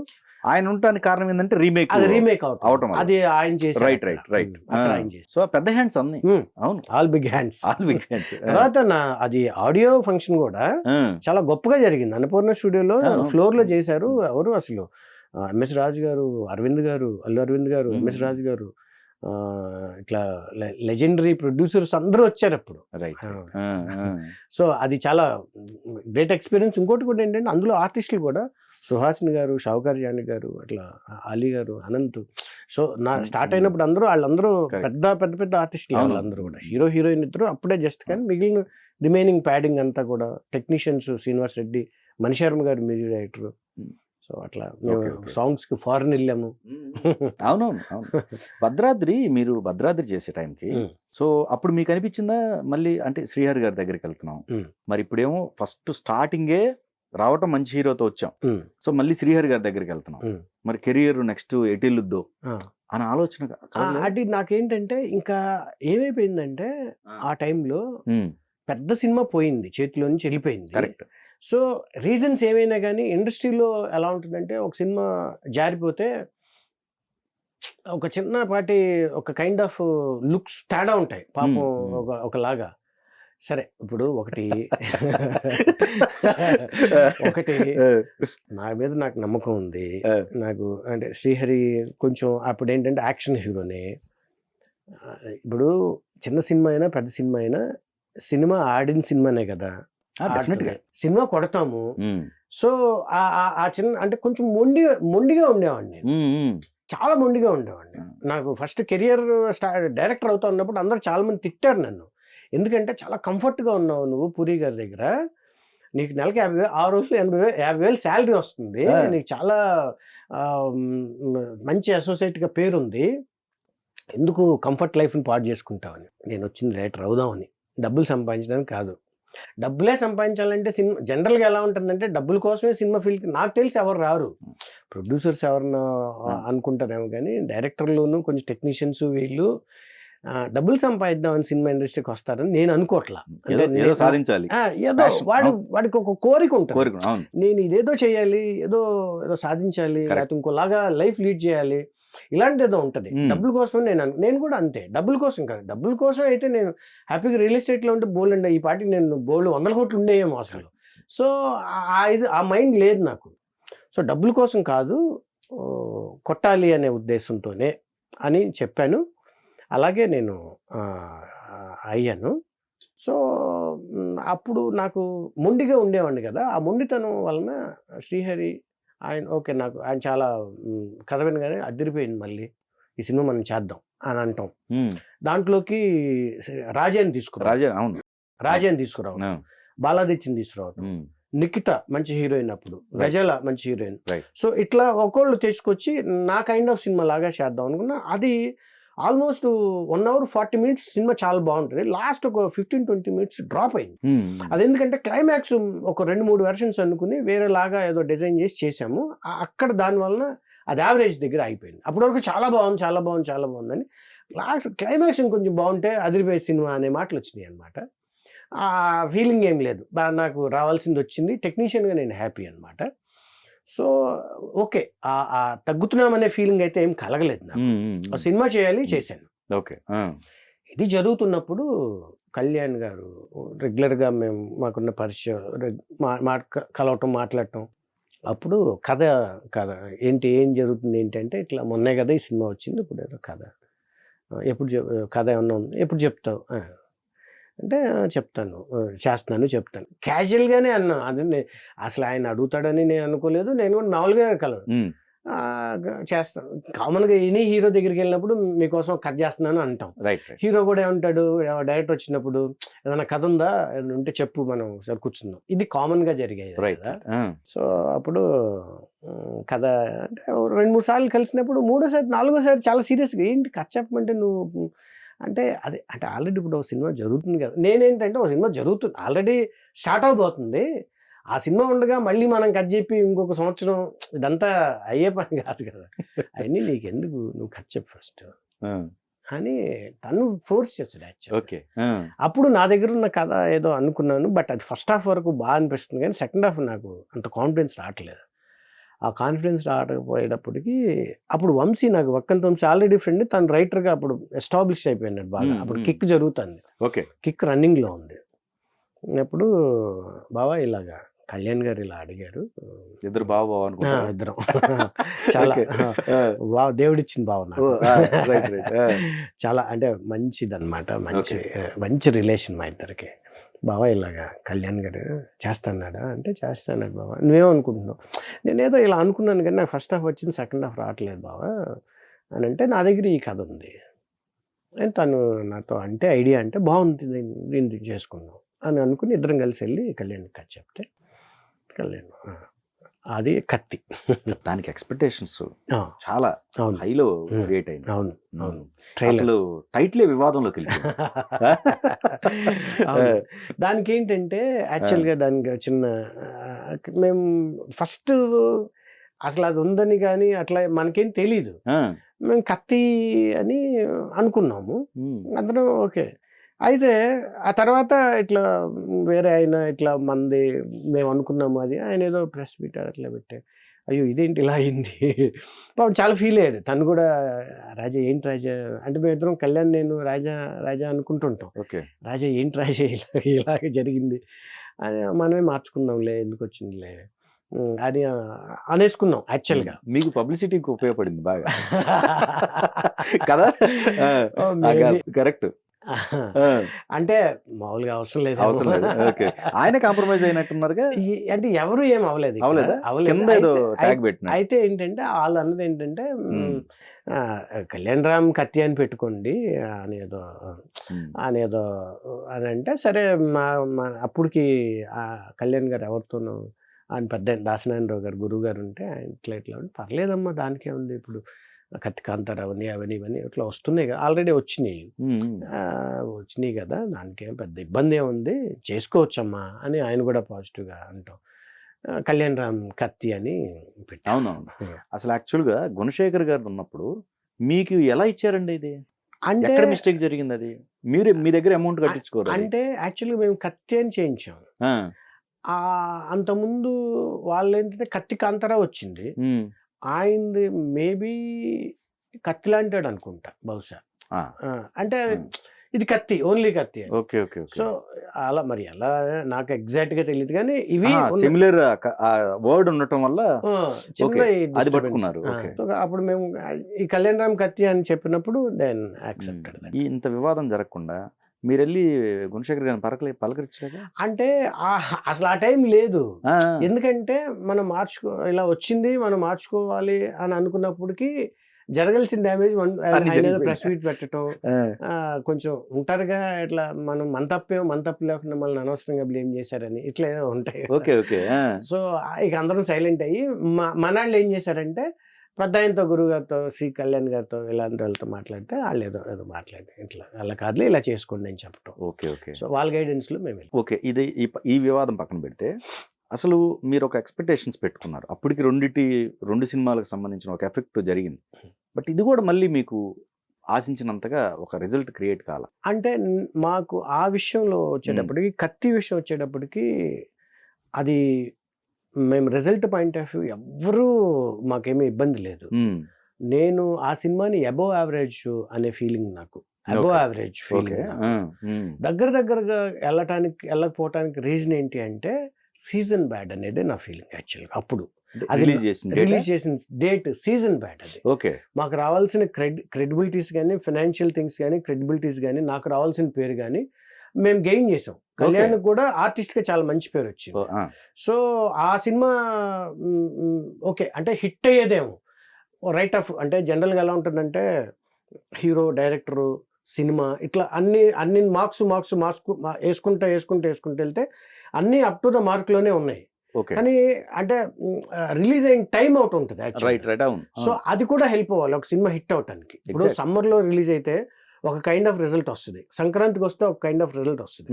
ఆయన ఉండడానికి కారణం ఏంటంటే రీమేక్ అవటం, అది ఆయన చేసి రైట్. సో పెద్ద హ్యాండ్స్ అన్ని, అవును ఆల్ బిగ్ హ్యాండ్స్. తర్వాత అది ఆడియో ఫంక్షన్ కూడా చాలా గొప్పగా జరిగింది, అన్నపూర్ణ స్టూడియోలో ఫ్లోర్ లో చేశారు. ఎవరు అసలు ఎంఎస్ రాజు గారు, అరవింద్ గారు, అల్లు అరవింద్ గారు, ఎంఎస్ రాజు గారు, ఇట్లా లెజెండరీ ప్రొడ్యూసర్స్ అందరూ వచ్చారు అప్పుడు. సో అది చాలా గ్రేట్ ఎక్స్పీరియన్స్. ఇంకోటి కూడా ఏంటంటే అందులో ఆర్టిస్టులు కూడా సుహాసిని గారు, షావుకార్ జాని గారు, అట్లా అలీ గారు, అనంత్. సో నా స్టార్ట్ అయినప్పుడు వాళ్ళందరూ పెద్ద పెద్ద పెద్ద ఆర్టిస్టులు, వాళ్ళందరూ కూడా హీరో హీరోయిన్ ఇద్దరు అప్పుడే జస్ట్, కానీ మిగిలిన రిమైనింగ్ ప్యాడింగ్ అంతా కూడా టెక్నీషియన్స్ శ్రీనివాస్ రెడ్డి, మణిశర్మ గారు మ్యూజిక్ డైరెక్టర్. సో అట్లా సాంగ్స్ కి ఫారెన్ వెళ్ళాము. అవునవును. మీరు భద్రాద్రి చేసే టైంకి సో అప్పుడు మీకు అనిపించిందా మళ్ళీ అంటే శ్రీహరి గారి దగ్గరికి వెళ్తున్నాం, మరి ఇప్పుడేమో ఫస్ట్ స్టార్టింగే రావటం మంచి హీరోతో వచ్చాం, సో మళ్ళీ శ్రీహరి గారి దగ్గరికి వెళ్తున్నాం, మరి కెరియర్ నెక్స్ట్ ఎటెళ్ళుద్దో అని ఆలోచన. అది నాకేంటంటే ఇంకా ఏమైపోయిందంటే ఆ టైంలో పెద్ద సినిమా పోయింది, చేతిలో నుంచి వెళ్ళిపోయింది. కరెక్ట్. సో రీజన్స్ ఏమైనా కానీ ఇండస్ట్రీలో ఎలా ఉంటుందంటే ఒక సినిమా జారిపోతే ఒక చిన్నపాటి ఒక కైండ్ ఆఫ్ లుక్స్ తేడా ఉంటాయి పాపం, ఒకలాగా. సరే ఇప్పుడు ఒకటి నా మీద నాకు నమ్మకం ఉంది, నాకు అంటే శ్రీహరి కొంచెం అప్పుడు ఏంటంటే యాక్షన్ హీరోనే. ఇప్పుడు చిన్న సినిమా అయినా పెద్ద సినిమా అయినా సినిమా ఆడిన సినిమానే కదా, సినిమా కొడతాము. సో ఆ చిన్న అంటే కొంచెం మొండిగా ఉండేవాడిని నేను, చాలా మొండిగా ఉండేవాడిని. నాకు ఫస్ట్ కెరియర్ డైరెక్టర్ అవుతా ఉన్నప్పుడు అందరూ చాలా మంది తిట్టారు నన్ను, ఎందుకంటే చాలా కంఫర్ట్గా ఉన్నావు నువ్వు పూరి గారి దగ్గర, నీకు నెలకి 50,000 ఆ రోజులు 50,000 శాలరీ వస్తుంది, నీకు చాలా మంచి అసోసియేట్గా పేరుంది, ఎందుకు కంఫర్ట్ లైఫ్ని పాడు చేసుకుంటావని. నేను వచ్చింది డైరెక్టర్ అవుదామని, డబ్బులు సంపాదించడానికి కాదు. డబ్బులే సంపాదించాలంటే సినిమా జనరల్గా ఎలా ఉంటుందంటే డబ్బుల కోసమే సినిమా ఫీల్డ్కి నాకు తెలిసి ఎవరు రారు, ప్రొడ్యూసర్స్ ఎవరన్నా అనుకుంటారేమో, కానీ డైరెక్టర్లోను కొంచెం టెక్నీషియన్స్ వీళ్ళు డబ్బులు సంపాదిద్దామని సినిమా ఇండస్ట్రీకి వస్తారని నేను అనుకోవట్లా. ఏదో సాధించాలి, ఏదో వాడికి ఒక కోరిక ఉంటుంది, నేను ఇదేదో చేయాలి, ఏదో సాధించాలి, లేకపోతే ఇంకోలాగా లైఫ్ లీడ్ చేయాలి, ఇలాంటి ఏదో ఉంటుంది. డబ్బుల కోసం నేను కూడా అంతే, డబ్బుల కోసం కాదు, డబ్బుల కోసం అయితే నేను హ్యాపీగా రియల్ ఎస్టేట్లో ఉంటే బోల్డ్ అండి, ఈ పాటికి నేను బోల్డ్ 100 కోట్లు ఉండేయేమో అసలు. సో ఆ మైండ్ లేదు నాకు. సో డబ్బుల కోసం కాదు, కొట్టాలి అనే ఉద్దేశంతోనే అని చెప్పాను. అలాగే నేను అయ్యాను. సో అప్పుడు నాకు మొండిగా ఉండేవాడిని కదా, ఆ మొండితనం వలన శ్రీహరి ఆయన ఓకే నాకు ఆయన చాలా కథ వినగానే అదిరిపోయింది, మళ్ళీ ఈ సినిమా మనం చేద్దాం అని అంటాం. దాంట్లోకి రాజాని తీసుకురావడం, బాలాదిత్యని తీసుకురావడం, నిఖిత మంచి హీరోయిన్, అప్పుడు గజల మంచి హీరోయిన్. సో ఇట్లా ఒక్కోళ్ళు తీసుకొచ్చి నా కైండ్ ఆఫ్ సినిమా లాగా చేద్దాం అనుకున్నా. అది ఆల్మోస్ట్ 1 hour 40 minutes సినిమా చాలా బాగుంటుంది. లాస్ట్ ఒక 15-20 minutes డ్రాప్ అయింది. అది ఎందుకంటే క్లైమాక్స్ ఒక 2-3 వెర్షన్స్ అనుకుని వేరేలాగా ఏదో డిజైన్ చేసి చేసాము. అక్కడ దానివలన అది యావరేజ్ దగ్గర అయిపోయింది. అప్పటి వరకు చాలా బాగుందని లాస్ట్ క్లైమాక్స్ ఇంకొంచెం బాగుంటే అదిరిపోయే సినిమా అనే మాటలు వచ్చినాయి అనమాట. ఆ ఫీలింగ్ ఏం లేదు, నాకు రావాల్సింది వచ్చింది. టెక్నీషియన్గా నేను హ్యాపీ అనమాట. సో ఓకే, తగ్గుతున్నామనే ఫీలింగ్ అయితే ఏం కలగలేదు నాకు. ఆ సినిమా చేయాలి, చేశాను. ఓకే. ఇది జరుగుతున్నప్పుడు కళ్యాణ్ గారు రెగ్యులర్గా మేము మాకున్న పరిచయం కలవటం, మాట్లాడటం. అప్పుడు కథ ఏం జరుగుతుంది ఏంటంటే, ఇట్లా మొన్నే కదా ఈ సినిమా వచ్చింది, ఇప్పుడు ఏదో కథ ఎప్పుడు కథ ఏమన్నా ఉంది, ఎప్పుడు చెప్తావు అంటే చెప్తాను, చెప్తాను క్యాజువల్గానే అన్నా. అది అసలు ఆయన అడుగుతాడని నేను అనుకోలేదు. నేను కూడా మామూలుగా కలవను, చేస్తాను. కామన్గా ఎనీ హీరో దగ్గరికి వెళ్ళినప్పుడు మీకోసం కథ చేస్తున్నాను అంటాం. హీరో కూడా ఏమంటాడు, డైరెక్టర్ వచ్చినప్పుడు ఏదైనా కథ ఉందా, ఏదైనా ఉంటే చెప్పు, మనం సరే కూర్చుందాం. ఇది కామన్గా జరిగేది కదా. సో అప్పుడు కథ అంటే 2-3 సార్లు కలిసినప్పుడు 3వ సారి 4వ సారి చాలా సీరియస్గా, ఏంటి కథ చెప్పమంటే నువ్వు అంటే అంటే ఆల్రెడీ ఇప్పుడు ఒక సినిమా జరుగుతుంది కదా. నేనేంటంటే ఒక సినిమా జరుగుతుంది, ఆల్రెడీ స్టార్ట్ అవబోతుంది. ఆ సినిమా ఉండగా మళ్ళీ మనం కథ చెప్పి ఇంకొక సంవత్సరం, ఇదంతా అయ్యే పని కాదు కదా. అవన్నీ నీకెందుకు, నువ్వు కథ చెప్పు ఫస్ట్ అని తను ఫోర్స్ చేస్తాడు యాక్చువల్లీ. అప్పుడు నా దగ్గర ఉన్న కథ ఏదో అనుకున్నాను, బట్ అది ఫస్ట్ హాఫ్ వరకు బాగా అనిపిస్తుంది, కానీ సెకండ్ హాఫ్ నాకు అంత కాన్ఫిడెన్స్ రావట్లేదు. ఆ కాన్ఫిడెన్స్ రాకపోయేటప్పటికి అప్పుడు వంశీ, నాకు వక్కంత వంశీ ఆల్రెడీ ఫ్రెండ్, తను రైటర్గా అప్పుడు ఎస్టాబ్లిష్ అయిపోయినాడు బాగా. అప్పుడు కిక్ జరుగుతుంది, కిక్ రన్నింగ్లో ఉంది. అప్పుడు బావా ఇలాగా కళ్యాణ్ గారు ఇలా అడిగారు, ఇద్దరు ఇద్దరం చాలా బావ, దేవుడిచ్చిన బావ నాకు. చాలా అంటే మంచిదన్నమాట, మంచి రిలేషన్ మా ఇద్దరికి. బావా ఇలాగా కళ్యాణ్ గారు చేస్తాన్నాడా అంటే, చేస్తాన్నాడు బావా. నువ్వేమనుకుంటున్నావు? నేనేదో ఇలా అనుకున్నాను, కానీ నాకు ఫస్ట్ హాఫ్ వచ్చింది, సెకండ్ హాఫ్ రావట్లేదు బావా అని అంటే, నా దగ్గర ఈ కథ ఉంది అని తను నాతో అంటే, ఐడియా అంటే బాగుంది, దీన్ని చేసుకున్నాం అని అనుకుని ఇద్దరం కలిసి వెళ్ళి కళ్యాణ్ కథ చెప్తే, కళ్యాణ్ అది కత్తి. దానికి ఎక్స్పెక్టేషన్స్ చాలా హైలో క్రియేట్ అయింది. అవును. అసలు టైటిలే వివాదంలోకి వెళ్ళింది. దానికి ఏంటంటే యాక్చువల్గా దానికి చిన్న, మేము ఫస్ట్ అసలు అది ఉందని కానీ అట్లా మనకేం తెలీదు. మేము కత్తి అని అనుకున్నాము అందరం. ఓకే, అయితే ఆ తర్వాత ఇట్లా వేరే ఆయన ఇట్లా మంది మేము అనుకున్నాము, అది ఆయన ఏదో ప్రెస్ మీట్ అట్లా పెట్టే, అయ్యో ఇదేంటి ఇలా అయింది పాపం చాలా ఫీల్ అయ్యాడు తను కూడా. రాజా ఏంటి రాజా అంటే, మేము ఇద్దరం కళ్యాణ్ నేను రాజా అనుకుంటుంటాం. రాజా ఏంటి రాజా ఇలాగే జరిగింది అని, మనమే మార్చుకుందాంలే, ఎందుకు వచ్చిందిలే అని అనేసుకున్నాం. యాక్చువల్గా మీకు పబ్లిసిటీకి ఉపయోగపడింది బాగా కదా. కరెక్ట్. అంటే మామూలుగా అవసరం లేదు. ఆయన కాంప్రమైజ్ అయినట్టున్నారుగా. అంటే ఎవరు ఏం అవ్వలేదు. అయితే ఏంటంటే వాళ్ళు అన్నది ఏంటంటే, కళ్యాణ్ రామ్ కత్తి అని పెట్టుకోండి అనేదో అని అంటే, సరే అప్పటికి కళ్యాణ్ గారు ఎవరితోనూ ఆయన పెద్ద దాసనారాయణరావు గారు గురువు గారు ఉంటే, ఆయన ఇట్లా పర్లేదమ్మా దానికే ఉంది, ఇప్పుడు కత్తి కాంతారు అవన్నీ ఇవన్నీ ఇట్లా వస్తున్నాయి కదా, ఆల్రెడీ వచ్చినాయి కదా, దానికేం పెద్ద ఇబ్బంది ఏముంది, చేసుకోవచ్చమ్మా అని ఆయన కూడా పాజిటివ్గా అంటాం. కళ్యాణ్ రామ్ కత్తి అని పెట్టాం. అవునవును. అసలు యాక్చువల్గా గుణశేఖర్ గారు ఉన్నప్పుడు మీకు ఎలా ఇచ్చారండి ఇది? అంటే మిస్టేక్ జరిగింది అది? మీరు మీ దగ్గర అమౌంట్ కట్టించుకోరు అంటే, యాక్చువల్గా మేము కత్తి అని చేయించాం. అంతకుముందు వాళ్ళు ఏంటంటే కత్తి కాంతారా వచ్చింది, ఆయనది మేబీ కత్తి లాంటాడు అనుకుంటా బహుశా. అంటే ఇది కత్తి, ఓన్లీ కత్తి. సో అలా మరి ఎలా నాకు ఎగ్జాక్ట్ గా తెలియదు, కానీ ఇవి సిమిలర్ వర్డ్ ఉండటం వల్ల అప్పుడు మేము ఈ కళ్యాణ్ రామ్ కత్తి అని చెప్పినప్పుడు దెన్ యాక్సెప్టెడ్. ఇంత వివాదం జరగకుండా మీరు వెళ్ళి గుణశేఖర్ గారిని పలకరించలేదా? అంటే అసలు ఆ టైం లేదు. ఎందుకంటే మనం ఇలా వచ్చింది, మనం మార్చుకోవాలి అని అనుకున్నప్పటికీ జరగాల్సిన డ్యామేజ్ ప్రెస్ మీట్ పెట్టడం, కొంచెం ఉంటారుగా ఇట్లా, మనం మన తప్పు లేకుండా మనల్ని అనవసరంగా బ్లేమ్ చేశారని ఇట్లా ఉంటాయి. ఓకే. సో ఇక అందరం సైలెంట్ అయ్యి, మనాళ్ళు ఏం చేశారంటే పెద్ద ఆయనతో గురువు గారితో శ్రీ కళ్యాణ్ గారితో ఇలాంటి వాళ్ళతో మాట్లాడితే వాళ్ళు ఏదో మాట్లాడి ఇట్లా అలా కాదులే ఇలా చేసుకోండి అని చెప్పటం. Okay okay. సో వాళ్ళ గైడెన్స్లో మేము ఓకే. ఇది ఈ వివాదం పక్కన పెడితే అసలు మీరు ఒక ఎక్స్పెక్టేషన్స్ పెట్టుకున్నారు, అప్పటికి రెండు సినిమాలకు సంబంధించిన ఒక ఎఫెక్ట్ జరిగింది, బట్ ఇది కూడా మళ్ళీ మీకు ఆశించినంతగా ఒక రిజల్ట్ క్రియేట్ కాల. అంటే మాకు ఆ విషయంలో వచ్చేటప్పటికి కత్తి విషయం వచ్చేటప్పటికి అది మేము రిజల్ట్ పాయింట్ ఆఫ్ వ్యూ ఎవ్వరూ మాకేమీ ఇబ్బంది లేదు. నేను ఆ సినిమాని అబోవ్ యావరేజ్ అనే ఫీలింగ్, నాకు అబోవ్ యావరేజ్ ఫీలింగ్. దగ్గరగా వెళ్ళకపోవటానికి రీజన్ ఏంటి అంటే సీజన్ బ్యాడ్ అనేది నా ఫీలింగ్ యాక్చువల్గా. అప్పుడు అది రిలీజ్ చేసిన డేట్ సీజన్ బ్యాడ్. అది ఓకే. మాకు రావాల్సిన క్రెడిబిలిటీస్ కానీ ఫైనాన్షియల్ థింగ్స్ కానీ క్రెడిబిలిటీస్ కానీ నాకు రావాల్సిన పేరు కానీ మేము గెయిన్ చేసాం. కళ్యాణ్ కూడా ఆర్టిస్ట్ గా చాలా మంచి పేరు వచ్చింది. సో ఆ సినిమా ఓకే అంటే హిట్ అయ్యేదేమో రైట్ ఆఫ్, అంటే జనరల్గా ఎలా ఉంటుందంటే హీరో డైరెక్టరు సినిమా ఇట్లా అన్ని మార్క్స్ వేసుకుంటూ వెళ్తే అన్ని అప్ టు ద మార్క్ లోనే ఉన్నాయి. కానీ అంటే రిలీజ్ అయిన టైం అవుట్ ఉంటుంది. సో అది కూడా హెల్ప్ అవ్వాలి ఒక సినిమా హిట్ అవటానికి. ఇప్పుడు సమ్మర్ లో రిలీజ్ అయితే ఒక కైండ్ ఆఫ్ రిజల్ట్ వస్తుంది, సంక్రాంతికి వస్తే ఒక కైండ్ ఆఫ్ రిజల్ట్ వస్తుంది.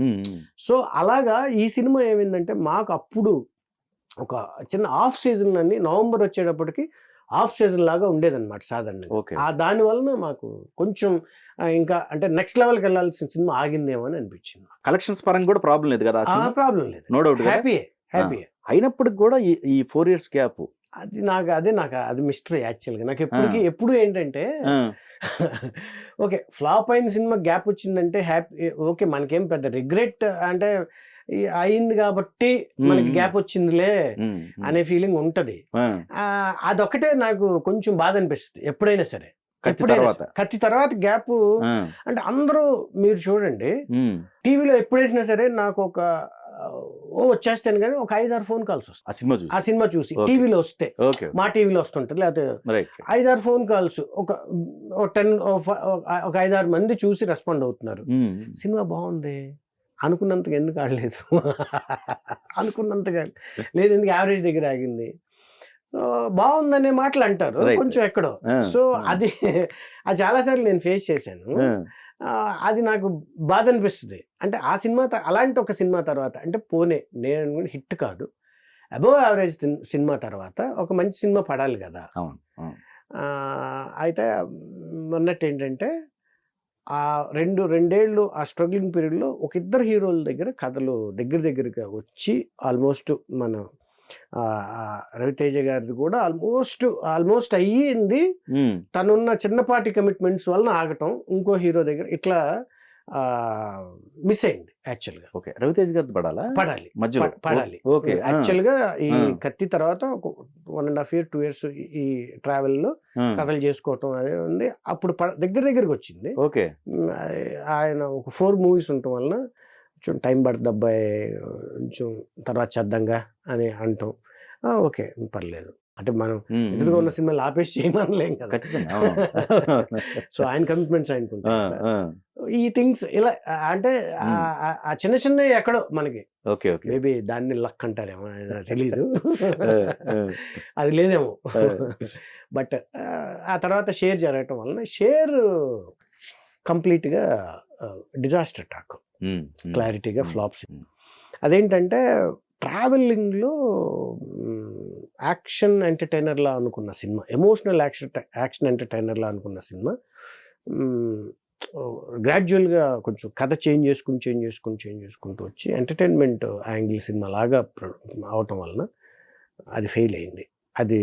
సో అలాగా ఈ సినిమా ఏమైందంటే మాకు అప్పుడు ఒక చిన్న ఆఫ్ సీజన్ అని నవంబర్ వచ్చేటప్పటికి ఆఫ్ సీజన్ లాగా ఉండేదన్నమాట సాధారణంగా. దాని వలన మాకు కొంచెం ఇంకా అంటే నెక్స్ట్ లెవెల్కి వెళ్ళాల్సిన సినిమా ఆగిందేమో అని అనిపించింది. కలెక్షన్స్ పరంగా కూడా ప్రాబ్లం లేదు కదా? ప్రాబ్లం లేదు, నో డౌట్, హ్యాపీ అయినప్పటికి కూడా ఈ 4 years గ్యాప్ నాకు అది మిస్టరీ యాక్చువల్గా. నాకు ఎప్పుడు ఏంటంటే ఓకే ఫ్లాప్ అయిన సినిమా గ్యాప్ వచ్చిందంటే హ్యాపీ, ఓకే మనకేం పెద్ద రిగ్రెట్ అంటే అయింది కాబట్టి మనకి గ్యాప్ వచ్చిందిలే అనే ఫీలింగ్ ఉంటది. అదొకటే నాకు కొంచెం బాధ అనిపిస్తుంది ఎప్పుడైనా సరే. కత్తి తర్వాత గ్యాప్ అంటే అందరూ మీరు చూడండి టీవీలో ఎప్పుడైనా సరే నాకు వచ్చేస్తాను కానీ ఒక 5-6 ఫోన్ కాల్స్ వస్తాయి ఆ సినిమా చూసి. టీవీలో వస్తే మా టీవీలో వస్తుంటది, లేకపోతే 5-6 ఫోన్ కాల్స్ ఒక 5-6 మంది చూసి రెస్పాండ్ అవుతున్నారు. సినిమా బాగుంది అనుకున్నంతగా ఎందుకు ఆడలేదు, అనుకున్నంతగా లేదు ఎందుకు యావరేజ్ దగ్గర ఆగింది, బాగుందనే మాటలు అంటారు కొంచెం ఎక్కడో. సో అది చాలాసార్లు నేను ఫేస్ చేశాను. అది నాకు బాధ అనిపిస్తుంది. అంటే ఆ సినిమా అలాంటి ఒక సినిమా తర్వాత అంటే పోనే నేను హిట్ కాదు, అబోవ్ యావరేజ్ సినిమా తర్వాత ఒక మంచి సినిమా పడాలి కదా. అయితే అన్నట్టు ఏంటంటే ఆ రెండేళ్ళు ఆ స్ట్రగ్లింగ్ పీరియడ్లో ఒక ఇద్దరు హీరోల దగ్గర కథలు దగ్గరగా వచ్చి ఆల్మోస్ట్ మన రవితేజ గారిది కూడా ఆల్మోస్ట్ అయ్యింది. తనున్న చిన్నపాటి కమిట్మెంట్స్ వలన ఆగటం, ఇంకో హీరో దగ్గర ఇట్లా మిస్ అయింది యాక్చువల్గా. ఓకే, రవితేజ గారిది పడాలి యాక్చువల్గా. ఈ కత్తి తర్వాత 1.5 years 2 years ఈ ట్రావెల్లో కథలు చేసుకోవటం అదే ఉంది. అప్పుడు దగ్గరికి వచ్చింది. ఓకే, ఆయన ఒక 4 movies ఉండటం వలన కొంచెం టైం పడుతుంది అబ్బాయి, కొంచెం తర్వాత చేద్దాంగా అని అంటాం. ఓకే పర్లేదు అంటే మనం ఎదురుగా ఉన్న సినిమాలు ఆపేసి చేయమనలేం కదా. సో ఆయన కమిట్మెంట్స్ ఆయనకుంటాయి. ఈ థింగ్స్ ఇలా అంటే ఆ చిన్న ఎక్కడో మనకి మేబీ దాన్ని లక్ అంటారేమో తెలీదు, అది లేదేమో. బట్ ఆ తర్వాత షేర్ జరగటం వలన షేర్ కంప్లీట్గా డిజాస్టర్ టాక్, క్లారిటీగా ఫ్లాప్స్. అదేంటంటే ట్రావెలింగ్లో యాక్షన్ ఎంటర్టైనర్లా అనుకున్న సినిమా, ఎమోషనల్ యాక్షన్ ఎంటర్టైనర్లా అనుకున్న సినిమా గ్రాడ్యువల్గా కొంచెం కథ చేంజ్ చేసుకుంటూ వచ్చి ఎంటర్టైన్మెంట్ యాంగిల్ సినిమా లాగా అవటం వలన అది ఫెయిల్ అయింది. అది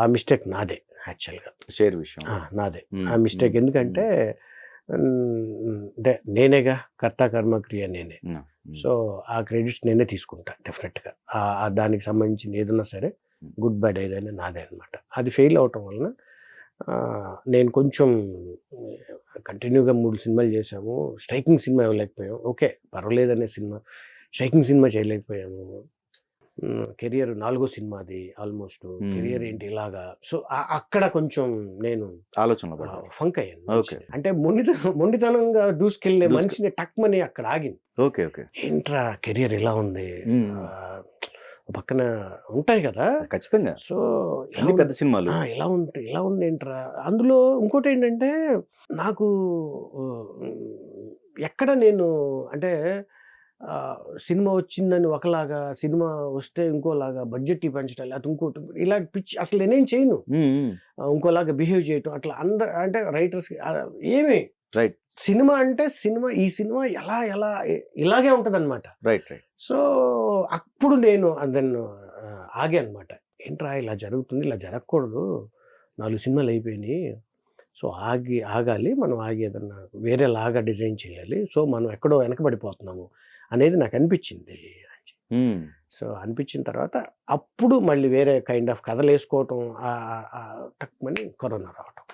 ఆ మిస్టేక్ నాదే యాక్చువల్గా, షేర్ విషయం నాదే ఆ మిస్టేక్. ఎందుకంటే అంటే నేనేగా కర్త కర్మ క్రియ నేనే, సో ఆ క్రెడిట్స్ నేనే తీసుకుంటా డెఫినెట్గా. దానికి సంబంధించిన ఏదైనా సరే గుడ్ బ్యాడ్ ఏదైనా నాదే అనమాట. అది ఫెయిల్ అవటం వలన నేను కొంచెం కంటిన్యూగా 3 సినిమాలు చేసాము, స్ట్రైకింగ్ సినిమా ఇవ్వలేకపోయాము. ఓకే పర్వాలేదనే సినిమా, స్ట్రైకింగ్ సినిమా చేయలేకపోయాము. కెరియర్ 4వ సినిమాది ఆల్మోస్ట్, కెరియర్ ఏంటి ఇలాగా. సో అక్కడ కొంచెం నేను ఆలోచన ఫంక్ అయ్యాను. అంటే మొండితనంగా దూసుకెళ్లే మనిషిని టక్మని అక్కడ ఆగింది. ఏంట్రా కెరియర్ ఇలా ఉంది, పక్కన ఉంటాయి కదా. ఖచ్చితంగా. సో అన్ని పెద్ద సినిమాలు. ఇలా ఉంది ఏంట్రా. అందులో ఇంకోటి ఏంటంటే నాకు ఎక్కడ నేను అంటే సినిమా వచ్చిందని ఒకలాగా, సినిమా వస్తే ఇంకోలాగా, బడ్జెట్ పెంచడం లేకపోతే ఇంకోటి ఇలా పిచ్చి అసలు నేనేం చేయను. ఇంకోలాగా బిహేవ్ చేయటం అట్లా అంటే రైటర్స్ ఏమి రైట్. సినిమా అంటే సినిమా, ఈ సినిమా ఎలా ఎలా ఇలాగే ఉంటుంది అనమాట. Right right. సో అప్పుడు నేను దాన్ని ఆగే అనమాట. ఏంట్రా ఇలా జరుగుతుంది, ఇలా జరగకూడదు, 4 సినిమాలు అయిపోయినాయి, సో ఆగాలి మనం, ఆగి ఏదన్నా వేరేలాగా డిజైన్ చేయాలి, సో మనం ఎక్కడో వెనకబడిపోతున్నాము అనేది నాకు అనిపించింది. సో అనిపించిన తర్వాత అప్పుడు మళ్ళీ వేరే కైండ్ ఆఫ్ కథలు వేసుకోవటం, టక్మని కరోనా రావటం,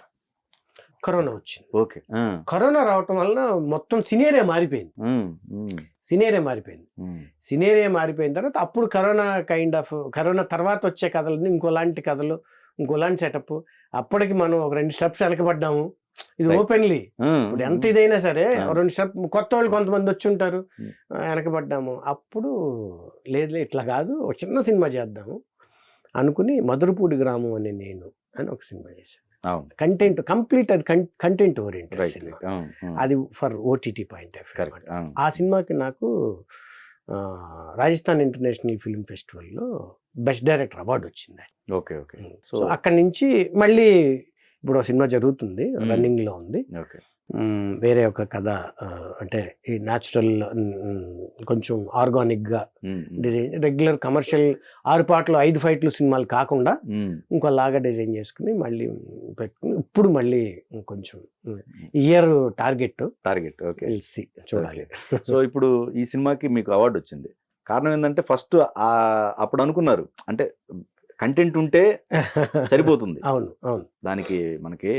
కరోనా వచ్చింది. ఓకే. కరోనా రావటం వలన మొత్తం సినేరియా మారిపోయింది. సినేరియా మారిపోయిన తర్వాత అప్పుడు కరోనా తర్వాత వచ్చే కథలని ఇంకోలాంటి కథలు, ఇంకోలాంటి సెటప్. అప్పటికి మనం ఒక 2 స్టెప్స్ వెనకబడ్డాము. ఇది ఓపెన్లీ ఇప్పుడు ఎంత ఇదైనా సరే 2 స్టెప్ కొత్త వాళ్ళు కొంతమంది వచ్చి ఉంటారు, వెనకబడ్డాము. అప్పుడు లేదు ఇట్లా కాదు, ఒక చిన్న సినిమా చేద్దాము అనుకుని మధురపూడి గ్రామం అని నేను అని ఒక సినిమా చేశాను. కంటెంట్ కంప్లీట్, అది కంటెంట్ ఓరియంటెడ్ సినిమా. అది for OTT point of view. ఆ సినిమాకి నాకు రాజస్థాన్ ఇంటర్నేషనల్ ఫిల్మ్ ఫెస్టివల్లో బెస్ట్ డైరెక్టర్ అవార్డు వచ్చింది. Okay okay. సో అక్కడి నుంచి మళ్ళీ ఇప్పుడు సినిమా జరుగుతుంది, రన్నింగ్ లో ఉంది. వేరే ఒక కథ, అంటే ఈ న్యాచురల్ కొంచెం ఆర్గానిక్ గా డిజైన్, రెగ్యులర్ కమర్షియల్ 6 పాటలు 5 ఫైట్లు సినిమాలు కాకుండా ఇంకోలాగా డిజైన్ చేసుకుని మళ్ళీ పెట్టుకుని ఇప్పుడు మళ్ళీ కొంచెం ఇయర్ టార్గెట్ చూడాలి. సో ఇప్పుడు ఈ సినిమాకి మీకు అవార్డు వచ్చింది, కారణం ఏంటంటే ఫస్ట్ అప్పుడు అనుకున్నారు అంటే కంటెంట్ ఉంటే సరిపోతుంది. అవును అవును. దానికి మనకి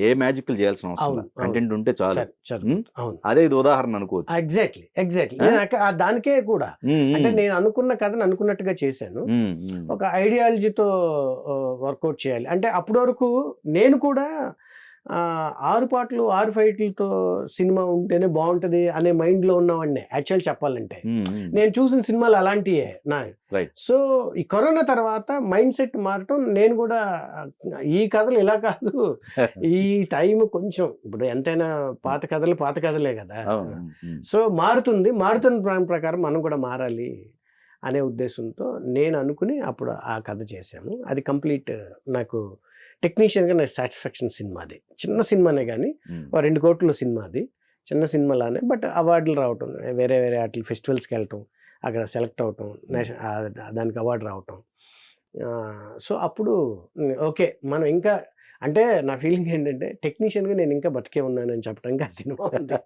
ఏ మ్యాజిక్ చేయాల్సిన అవసరం, కంటెంట్ ఉంటే చాలు. అదే ఇది ఉదాహరణ అనుకోవచ్చు. ఎగ్జాక్ట్లీ దానికే కూడా అంటే నేను అనుకున్న కథను అనుకున్నట్టుగా చేశాను. ఒక ఐడియాలజీతో వర్కౌట్ చేయాలి అంటే అప్పటి వరకు నేను కూడా 6 పాటలు 6 ఫైట్లతో సినిమా ఉంటేనే బాగుంటది అనే మైండ్ లో ఉన్నవాడిని యాక్చువల్ చెప్పాలంటే. నేను చూసిన సినిమాలు అలాంటివే నా. సో ఈ కరోనా తర్వాత మైండ్ సెట్ మారటం, నేను కూడా ఈ కథలు ఇలా కాదు, ఈ టైం కొంచెం ఇప్పుడు ఎంతైనా పాత కథలే కదా. సో మారుతున్న ప్రకారం మనం కూడా మారాలి అనే ఉద్దేశంతో నేను అనుకుని అప్పుడు ఆ కథ చేశాము. అది కంప్లీట్ నాకు టెక్నీషియన్గా నాకు సాటిస్ఫాక్షన్ సినిమా. అది చిన్న సినిమానే కానీ 2 కోట్ల సినిమా, అది చిన్న సినిమాలానే, బట్ అవార్డులు రావటం, వేరే వాటి ఫెస్టివల్స్కి వెళ్ళటం, అక్కడ సెలెక్ట్ అవటం, దానికి అవార్డు రావటం. సో అప్పుడు ఓకే మనం ఇంకా అంటే నా ఫీలింగ్ ఏంటంటే టెక్నీషియన్గా నేను ఇంకా బతికే ఉన్నానని చెప్పడానికి ఆ సినిమా ఉంది.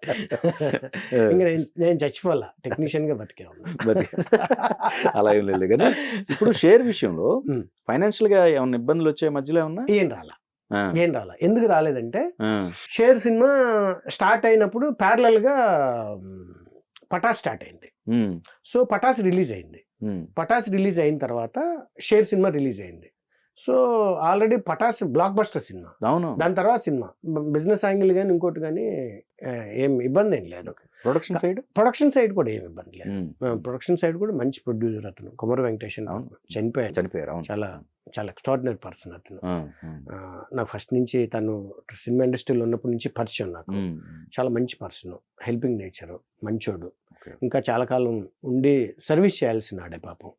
ఇంకా నేను చచ్చిపోవాలా, టెక్నీషియన్గా బతికే ఉన్నాను. అలా ఏం లేదు కానీ ఇప్పుడు షేర్ విషయంలో ఫైనాన్షియల్ గా ఏమైనా ఇబ్బందులు వచ్చే మధ్యలో ఏమన్నా? ఏం రాలా. ఎందుకు రాలేదంటే షేర్ సినిమా స్టార్ట్ అయినప్పుడు ప్యారలల్ గా పటాస్ స్టార్ట్ అయింది. సో పటాస్ రిలీజ్ అయింది. పటాస్ రిలీజ్ అయిన తర్వాత షేర్ సినిమా రిలీజ్ అయింది. So already Pataas blockbuster cinema. దాని తర్వాత సినిమా బిజినెస్ యాంగిల్ కానీ ఇంకోటి కానీ ఏం ఇబ్బంది ఏం లేదు. ప్రొడక్షన్ సైడ్ కూడా ఏం ఇబ్బంది లేదు. ప్రొడక్షన్ సైడ్ కూడా మంచి ప్రొడ్యూసర్ అతను, కుమార్ వెంకటేశ్వర చనిపోయారు. చాలా చాలా ఎక్స్ట్రాడినరీ పర్సన్ అతను. నాకు ఫస్ట్ నుంచి తను సినిమా ఇండస్ట్రీలో ఉన్నప్పటి నుంచి పరిచయం. నాకు చాలా మంచి పర్సన్, హెల్పింగ్ నేచర్, మంచోడు. ఇంకా చాలా కాలం ఉండి సర్వీస్ చేయాల్సిన ఆడే పాపం,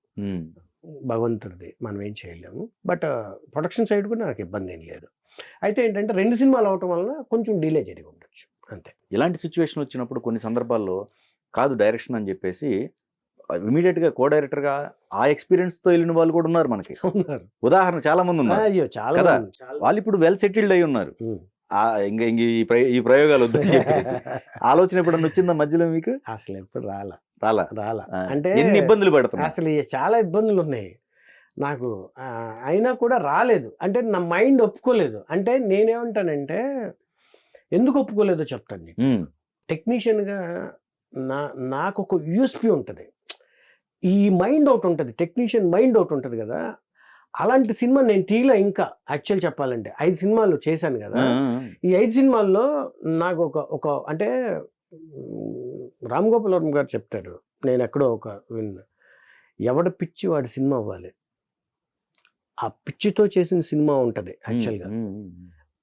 భగవంతుడిది, మనం ఏం చేయలేము. బట్ ప్రొడక్షన్ సైడ్ కూడా నాకు ఇబ్బంది ఏం లేదు. అయితే ఏంటంటే 2 సినిమాలు అవటం వలన కొంచెం డిలే జరిగి ఉండొచ్చు అంతే. ఇలాంటి సిచ్యువేషన్ వచ్చినప్పుడు కొన్ని సందర్భాల్లో కాదు డైరెక్షన్ అని చెప్పేసి ఇమీడియట్ గా కో డైరెక్టర్ గా ఆ ఎక్స్పీరియన్స్ తో వెళ్ళిన వాళ్ళు కూడా ఉన్నారు మనకి. ఉదాహరణ చాలా మంది ఉన్నారు. అయ్యో చాలా కదా, వాళ్ళు ఇప్పుడు వెల్ సెటిల్డ్ అయి ఉన్నారు. ఇంకా ఈ ప్రయోగాలు వద్దని చెప్పేసి ఆలోచన ఎప్పుడన్నా వచ్చిందా మధ్యలో మీకు? అసలు ఎప్పుడు రాలా. అంటే ఎన్ని ఇబ్బందులు పడుతున్నా, అసలు చాలా ఇబ్బందులు ఉన్నాయి నాకు. అయినా కూడా రాలేదు అంటే నా మైండ్ ఒప్పుకోలేదు. అంటే నేనేమంటానంటే ఎందుకు ఒప్పుకోలేదో చెప్తాను నీకు. టెక్నీషియన్గా నాకు ఒక యూఎస్పీ ఉంటుంది, ఈ మైండ్ ఒకటి ఉంటుంది, టెక్నీషియన్ మైండ్ ఒకటి ఉంటుంది కదా. అలాంటి సినిమా నేను తీయలే ఇంకా. యాక్చువల్ చెప్పాలంటే 5 సినిమాలు చేశాను కదా. ఈ 5 సినిమాల్లో నాకు ఒక అంటే రామ్ గోపాల్ వర్మ గారు చెప్తారు, నేను ఎక్కడో విన్నా, ఎవడ పిచ్చి వాడి సినిమా అవ్వాలి. ఆ పిచ్చితో చేసిన సినిమా ఉంటది యాక్చువల్గా.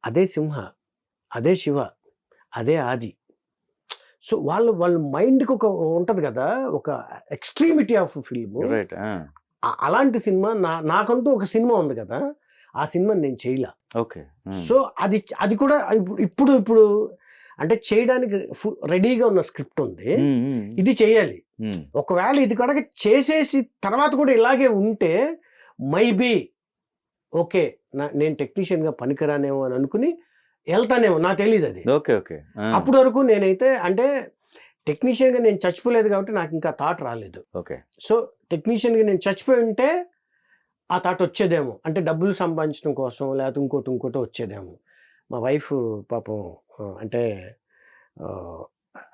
అదే సింహ, అదే శివ, అదే ఆది. సో వాళ్ళ మైండ్కి ఒక ఉంటది కదా, ఒక ఎక్స్ట్రీమిటీ ఆఫ్ ఫిల్మ్. అలాంటి సినిమా నాకంటూ ఒక సినిమా ఉంది కదా, ఆ సినిమా నేను చేయలే. ఓకే. సో అది కూడా ఇప్పుడు అంటే చేయడానికి రెడీగా ఉన్న స్క్రిప్ట్ ఉంది, ఇది చేయాలి. ఒకవేళ ఇది కనుక చేసేసి తర్వాత కూడా ఇలాగే ఉంటే మైబీ ఓకే, నేను టెక్నీషియన్ గా పనికిరానేమో అని అనుకుని వెళ్తానేమో, నాకు తెలియదు అది. అప్పటి వరకు నేనైతే అంటే టెక్నీషియన్ గా నేను చచ్చిపోలేదు కాబట్టి నాకు ఇంకా థాట్ రాలేదు. సో టెక్నీషియన్ గా నేను చచ్చిపోయి ఉంటే ఆ థాట్ వచ్చేదేమో, అంటే డబ్బులు సంపాదించడం కోసం లేకపోతే ఇంకోటి వచ్చేదేమో. మా వైఫ్ పాపం అంటే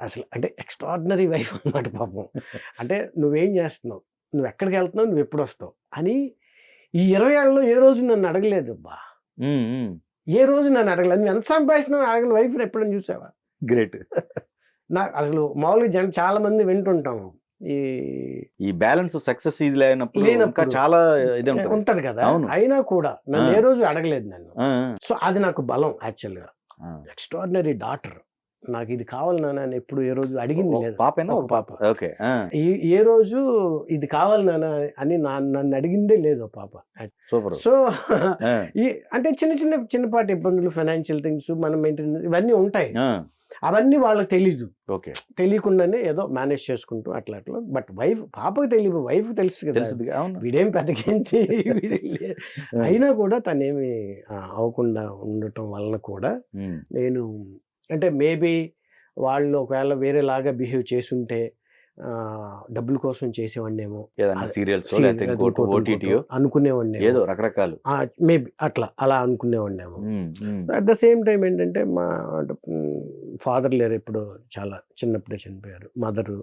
అసలు అంటే ఎక్స్ట్రాడినరీ వైఫ్ అన్నమాట పాపం. అంటే నువ్వేం చేస్తున్నావు, నువ్వు ఎక్కడికి వెళ్తున్నావు, నువ్వు ఎప్పుడు వస్తావు అని ఈ 20 ఏళ్ళలో ఏ రోజు నన్ను అడగలేదు అబ్బా. ఏ రోజు నన్ను అడగలేదు. నువ్వు ఎంత సంపాదిస్తున్నావు అడగని వైఫ్ ఎప్పుడైనా చూసావా? గ్రేట్. నాకు అసలు మామూలుగా చాలా మంది వింటుంటాము ఈ బ్యాలెన్స్ సక్సెస్ ఇది లేనప్పుడు చాలా ఇది ఉంటది కదా, అయినా కూడా నన్ను ఏ రోజు అడగలేదు నన్ను. సో అది నాకు బలం యాక్చువల్ గా. Extraordinary daughter. నాకు ఇది కావాలి నాన్న అని ఎప్పుడు ఏ రోజు అడిగింది లేదు. ఒక పాప. ఏ రోజు ఇది కావాలి నాన్న అని నన్ను అడిగిందే లేదు పాప. సో అంటే చిన్నపాటి ఇబ్బందులు, ఫైనాన్షియల్ థింగ్స్, మనం మెయింటెనెన్స్ ఇవన్నీ ఉంటాయి. అవన్నీ వాళ్ళకి తెలీదు. తెలియకుండానే ఏదో మేనేజ్ చేసుకుంటూ అట్లా. బట్ పాపకి తెలియదు, వైఫ్ తెలుసు కదా, వీడేం పెద్దగించి అయినా కూడా తనేమి అవ్వకుండా ఉండటం వలన కూడా నేను అంటే మేబీ వాళ్ళు ఒకవేళ వేరేలాగా బిహేవ్ చేసుంటే డబ్బుల కోసం చేసేవాడినేమో, అనుకునేవాడినేమో, రకరకాలు మేబీ అలా అనుకునేవాడినేమో. అట్ ద సేమ్ టైం ఏంటంటే మా ఫాదర్ లేరు, ఇప్పుడు చాలా చిన్నప్పుడే చనిపోయారు. మదరు.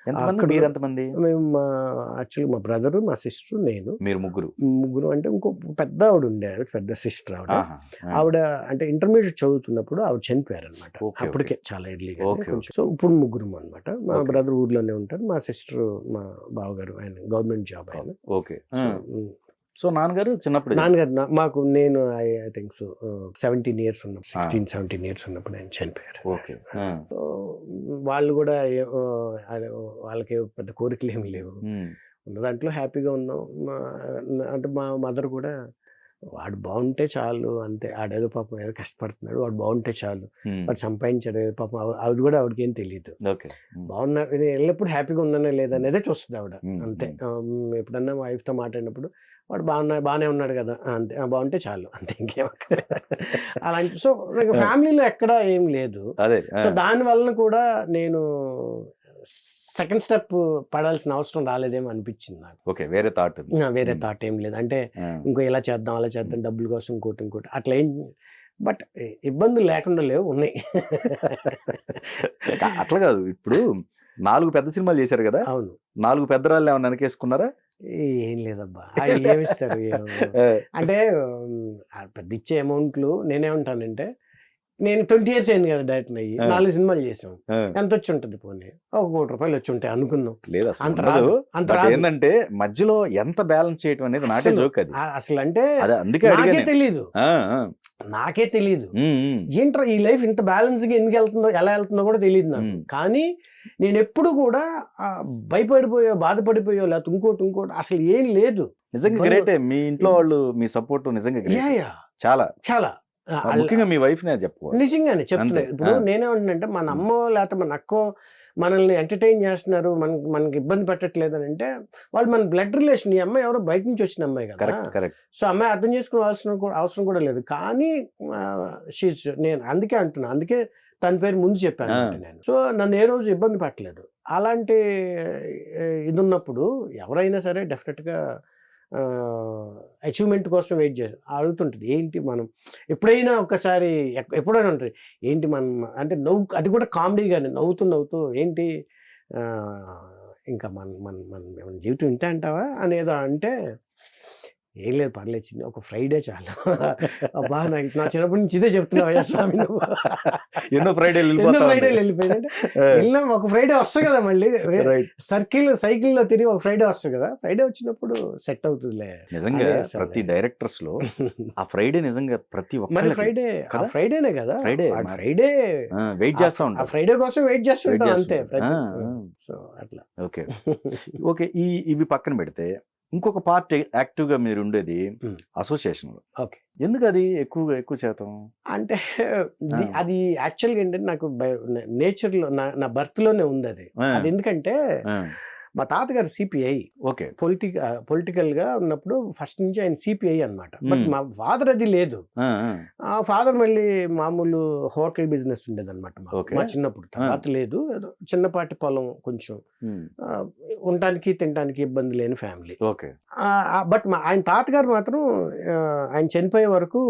మేము యాక్చువల్లీ మా బ్రదరు, మా సిస్టర్, నేను, మీరు ముగ్గురు. అంటే ఇంకో పెద్ద ఆవిడ ఉండే, పెద్ద సిస్టర్ ఆవిడ అంటే ఇంటర్మీడియట్ చదువుతున్నప్పుడు ఆవిడ చనిపోయారు అనమాట. అప్పటికే చాలా ఎర్లీగా. సో ఇప్పుడు ముగ్గురు అనమాట. మా బ్రదర్ ఊర్లోనే ఉంటారు, మా సిస్టర్ మా బావగారు ఆయన గవర్నమెంట్ జాబ్ ఆయన. సో నాన్నగారు చిన్నప్పుడు మాకు నేను ఐ థింక్ సో 17 years ఉన్నప్పుడు, 16-17 years ఉన్నప్పుడు ఆయన చనిపోయారు. సో వాళ్ళు కూడా వాళ్ళకి పెద్ద కోరికలు ఏమి లేవు, ఉన్న దాంట్లో హ్యాపీగా ఉన్నాం. అంటే మా మదర్ కూడా వాడు బాగుంటే చాలు అంతే, ఆడేదో పాపం ఏదో కష్టపడుతున్నాడు, వాడు బాగుంటే చాలు, వాడు సంపాదించాడు పాపం, ఆవిడ కూడా ఆవిడకి ఏం తెలియదు. బాగున్నాడు ఎల్లప్పుడు హ్యాపీగా ఉందనే లేదనేదే చూస్తుంది ఆవిడ అంతే. ఎప్పుడన్నా మా వైఫ్తో మాట్లాడినప్పుడు వాడు బాగానే ఉన్నాడు కదా అంతే, బాగుంటే చాలు అంతే, ఇంకేం అలాంటి. సో ఫ్యామిలీలో ఎక్కడా ఏం లేదు. సో దాని వలన కూడా నేను సెకండ్ స్టెప్ పడాల్సిన అవసరం రాలేదేమో అనిపించింది నాకు. వేరే థాట్ ఏం లేదు. అంటే ఇంకో ఇలా చేద్దాం అలా చేద్దాం, డబ్బుల కోసం ఇంకోటి అట్లా ఏం. బట్ ఇబ్బందులు లేకుండా లేవు, ఉన్నాయి. అట్లా కాదు, ఇప్పుడు 4 పెద్ద సినిమాలు చేశారు కదా. అవును. 4 పెద్దరాళ్ళు ఏమన్నా వెనకేసుకున్నారా? ఏం లేదబ్బా, ఏమిస్తారు అంటే పెద్ద ఇచ్చే అమౌంట్లు. నేనేమంటానంటే నేను 20 years అయింది కదా డైరెక్టర్ అయ్యి, 4 సినిమాలు చేసాం, ఎంత వచ్చి ఉంటుంది పోనీ, ₹1 కోటి వచ్చి ఉంటాయి అనుకుందాం. లేదు ఏంటంటే మధ్యలో ఎంత బ్యాలెన్స్ చేయడం అనేది నాకే జోక్ అది అసలు. అంటే నాకే తెలీదు ఏంట్రా ఈ లైఫ్ ఇంత బ్యాలెన్స్ గా ఎందుకు వెళ్తుందో, ఎలా వెళ్తుందో కూడా తెలియదు నాకు. కానీ నేను ఎప్పుడు కూడా భయపడిపోయో, బాధపడిపోయో, లేకపోతే ఇంకోటి అసలు ఏం లేదు. నిజంగా గ్రేటే. మీ ఇంట్లో వాళ్ళు మీ సపోర్ట్ నిజంగా చాలా చాలా ముఖ్యంగా మీ వైఫ్ నే చెప్పుకో. నిజంగానే చెప్తున్నా. ఇప్పుడు నేనేమంటున్నానంటే మన అమ్మో లేకపోతే మన అక్కో మనల్ని ఎంటర్టైన్ చేస్తున్నారు, మనకి ఇబ్బంది పెట్టట్లేదు అని అంటే వాళ్ళు మన బ్లడ్ రిలేషన్. ఈ అమ్మాయి ఎవరో బయట నుంచి వచ్చిన అమ్మాయి కదా, సో అమ్మాయి అర్థం చేసుకోవాల్సిన అవసరం కూడా లేదు. కానీ నేను అందుకే అంటున్నా, అందుకే తన పేరు ముందు చెప్పాను నేను. సో నన్ను ఏ రోజు ఇబ్బంది పెట్టలేదు. అలాంటి ఇది ఉన్నప్పుడు ఎవరైనా సరే డెఫినెట్గా అచీవ్మెంట్ కోసం వెయిట్ చేసి అడుగుతుంటుంది. ఏంటి మనం ఎప్పుడైనా ఒకసారి ఎప్పుడైనా ఉంటుంది ఏంటి మనం అంటే అది కూడా కామెడీగానే నవ్వుతూ ఏంటి ఇంకా మన జీవితం ఇంతే అంటావా అనేదో అంటే ఏం లేదు పర్లేదు చిన్న ఒక ఫ్రైడే చాలు. అబ్బా నాకు నా చిన్నప్పటి నుంచి ఇదే చెప్తున్నావయ్యా స్వామి నువ్వు. ఎన్నో ఫ్రైడేలు ఎన్నో ఫ్రైడేలు వెళ్ళిపోయిందంటే వెళ్ళినా ఒక ఫ్రైడే వస్తుంది కదా మళ్ళీ సైకిల్లో తిరిగి ఒక ఫ్రైడే వస్తుంది కదా, ఫ్రైడే వచ్చినప్పుడు సెట్ అవుతుందిలే. నిజంగా ప్రతి డైరెక్టర్స్ లో ఆ ఫ్రైడే నిజంగా ప్రతి మరి ఫ్రైడేనే కదా, ఫ్రైడే వెయిట్ చేస్తా ఆ ఉంటారు, ఫ్రైడే కోసం వెయిట్ చేస్తుంటాం అంతే. సో అట్లా. Okay okay. ఇవి పక్కన పెడితే ఇంకొక పార్ట్ యాక్టివ్ గా మీరు ఉండేది అసోసియేషన్ లో. ఓకే. ఎందుకు అది ఎక్కువ శాతం? అంటే అది యాక్చువల్గా ఏంటంటే నాకు నేచర్ లో నా బర్త్ లోనే ఉంది అది. అది ఎందుకంటే మా తాతగారు సిపిఐ. ఓకే. పొలిటికల్ గా ఉన్నప్పుడు ఫస్ట్ నుంచి ఆయన సిపిఐ అన్నమాట. బట్ మా ఫాదర్ అది లేదు. ఆ ఫాదర్ మళ్ళీ మామూలు హోటల్ బిజినెస్ ఉండేది అనమాట మా చిన్నప్పుడు. తర్వాత లేదు, చిన్నపాటి పొలం, కొంచెం ఉండటానికి తినడానికి ఇబ్బంది లేని ఫ్యామిలీ. బట్ ఆయన తాతగారు మాత్రం ఆయన చనిపోయే వరకు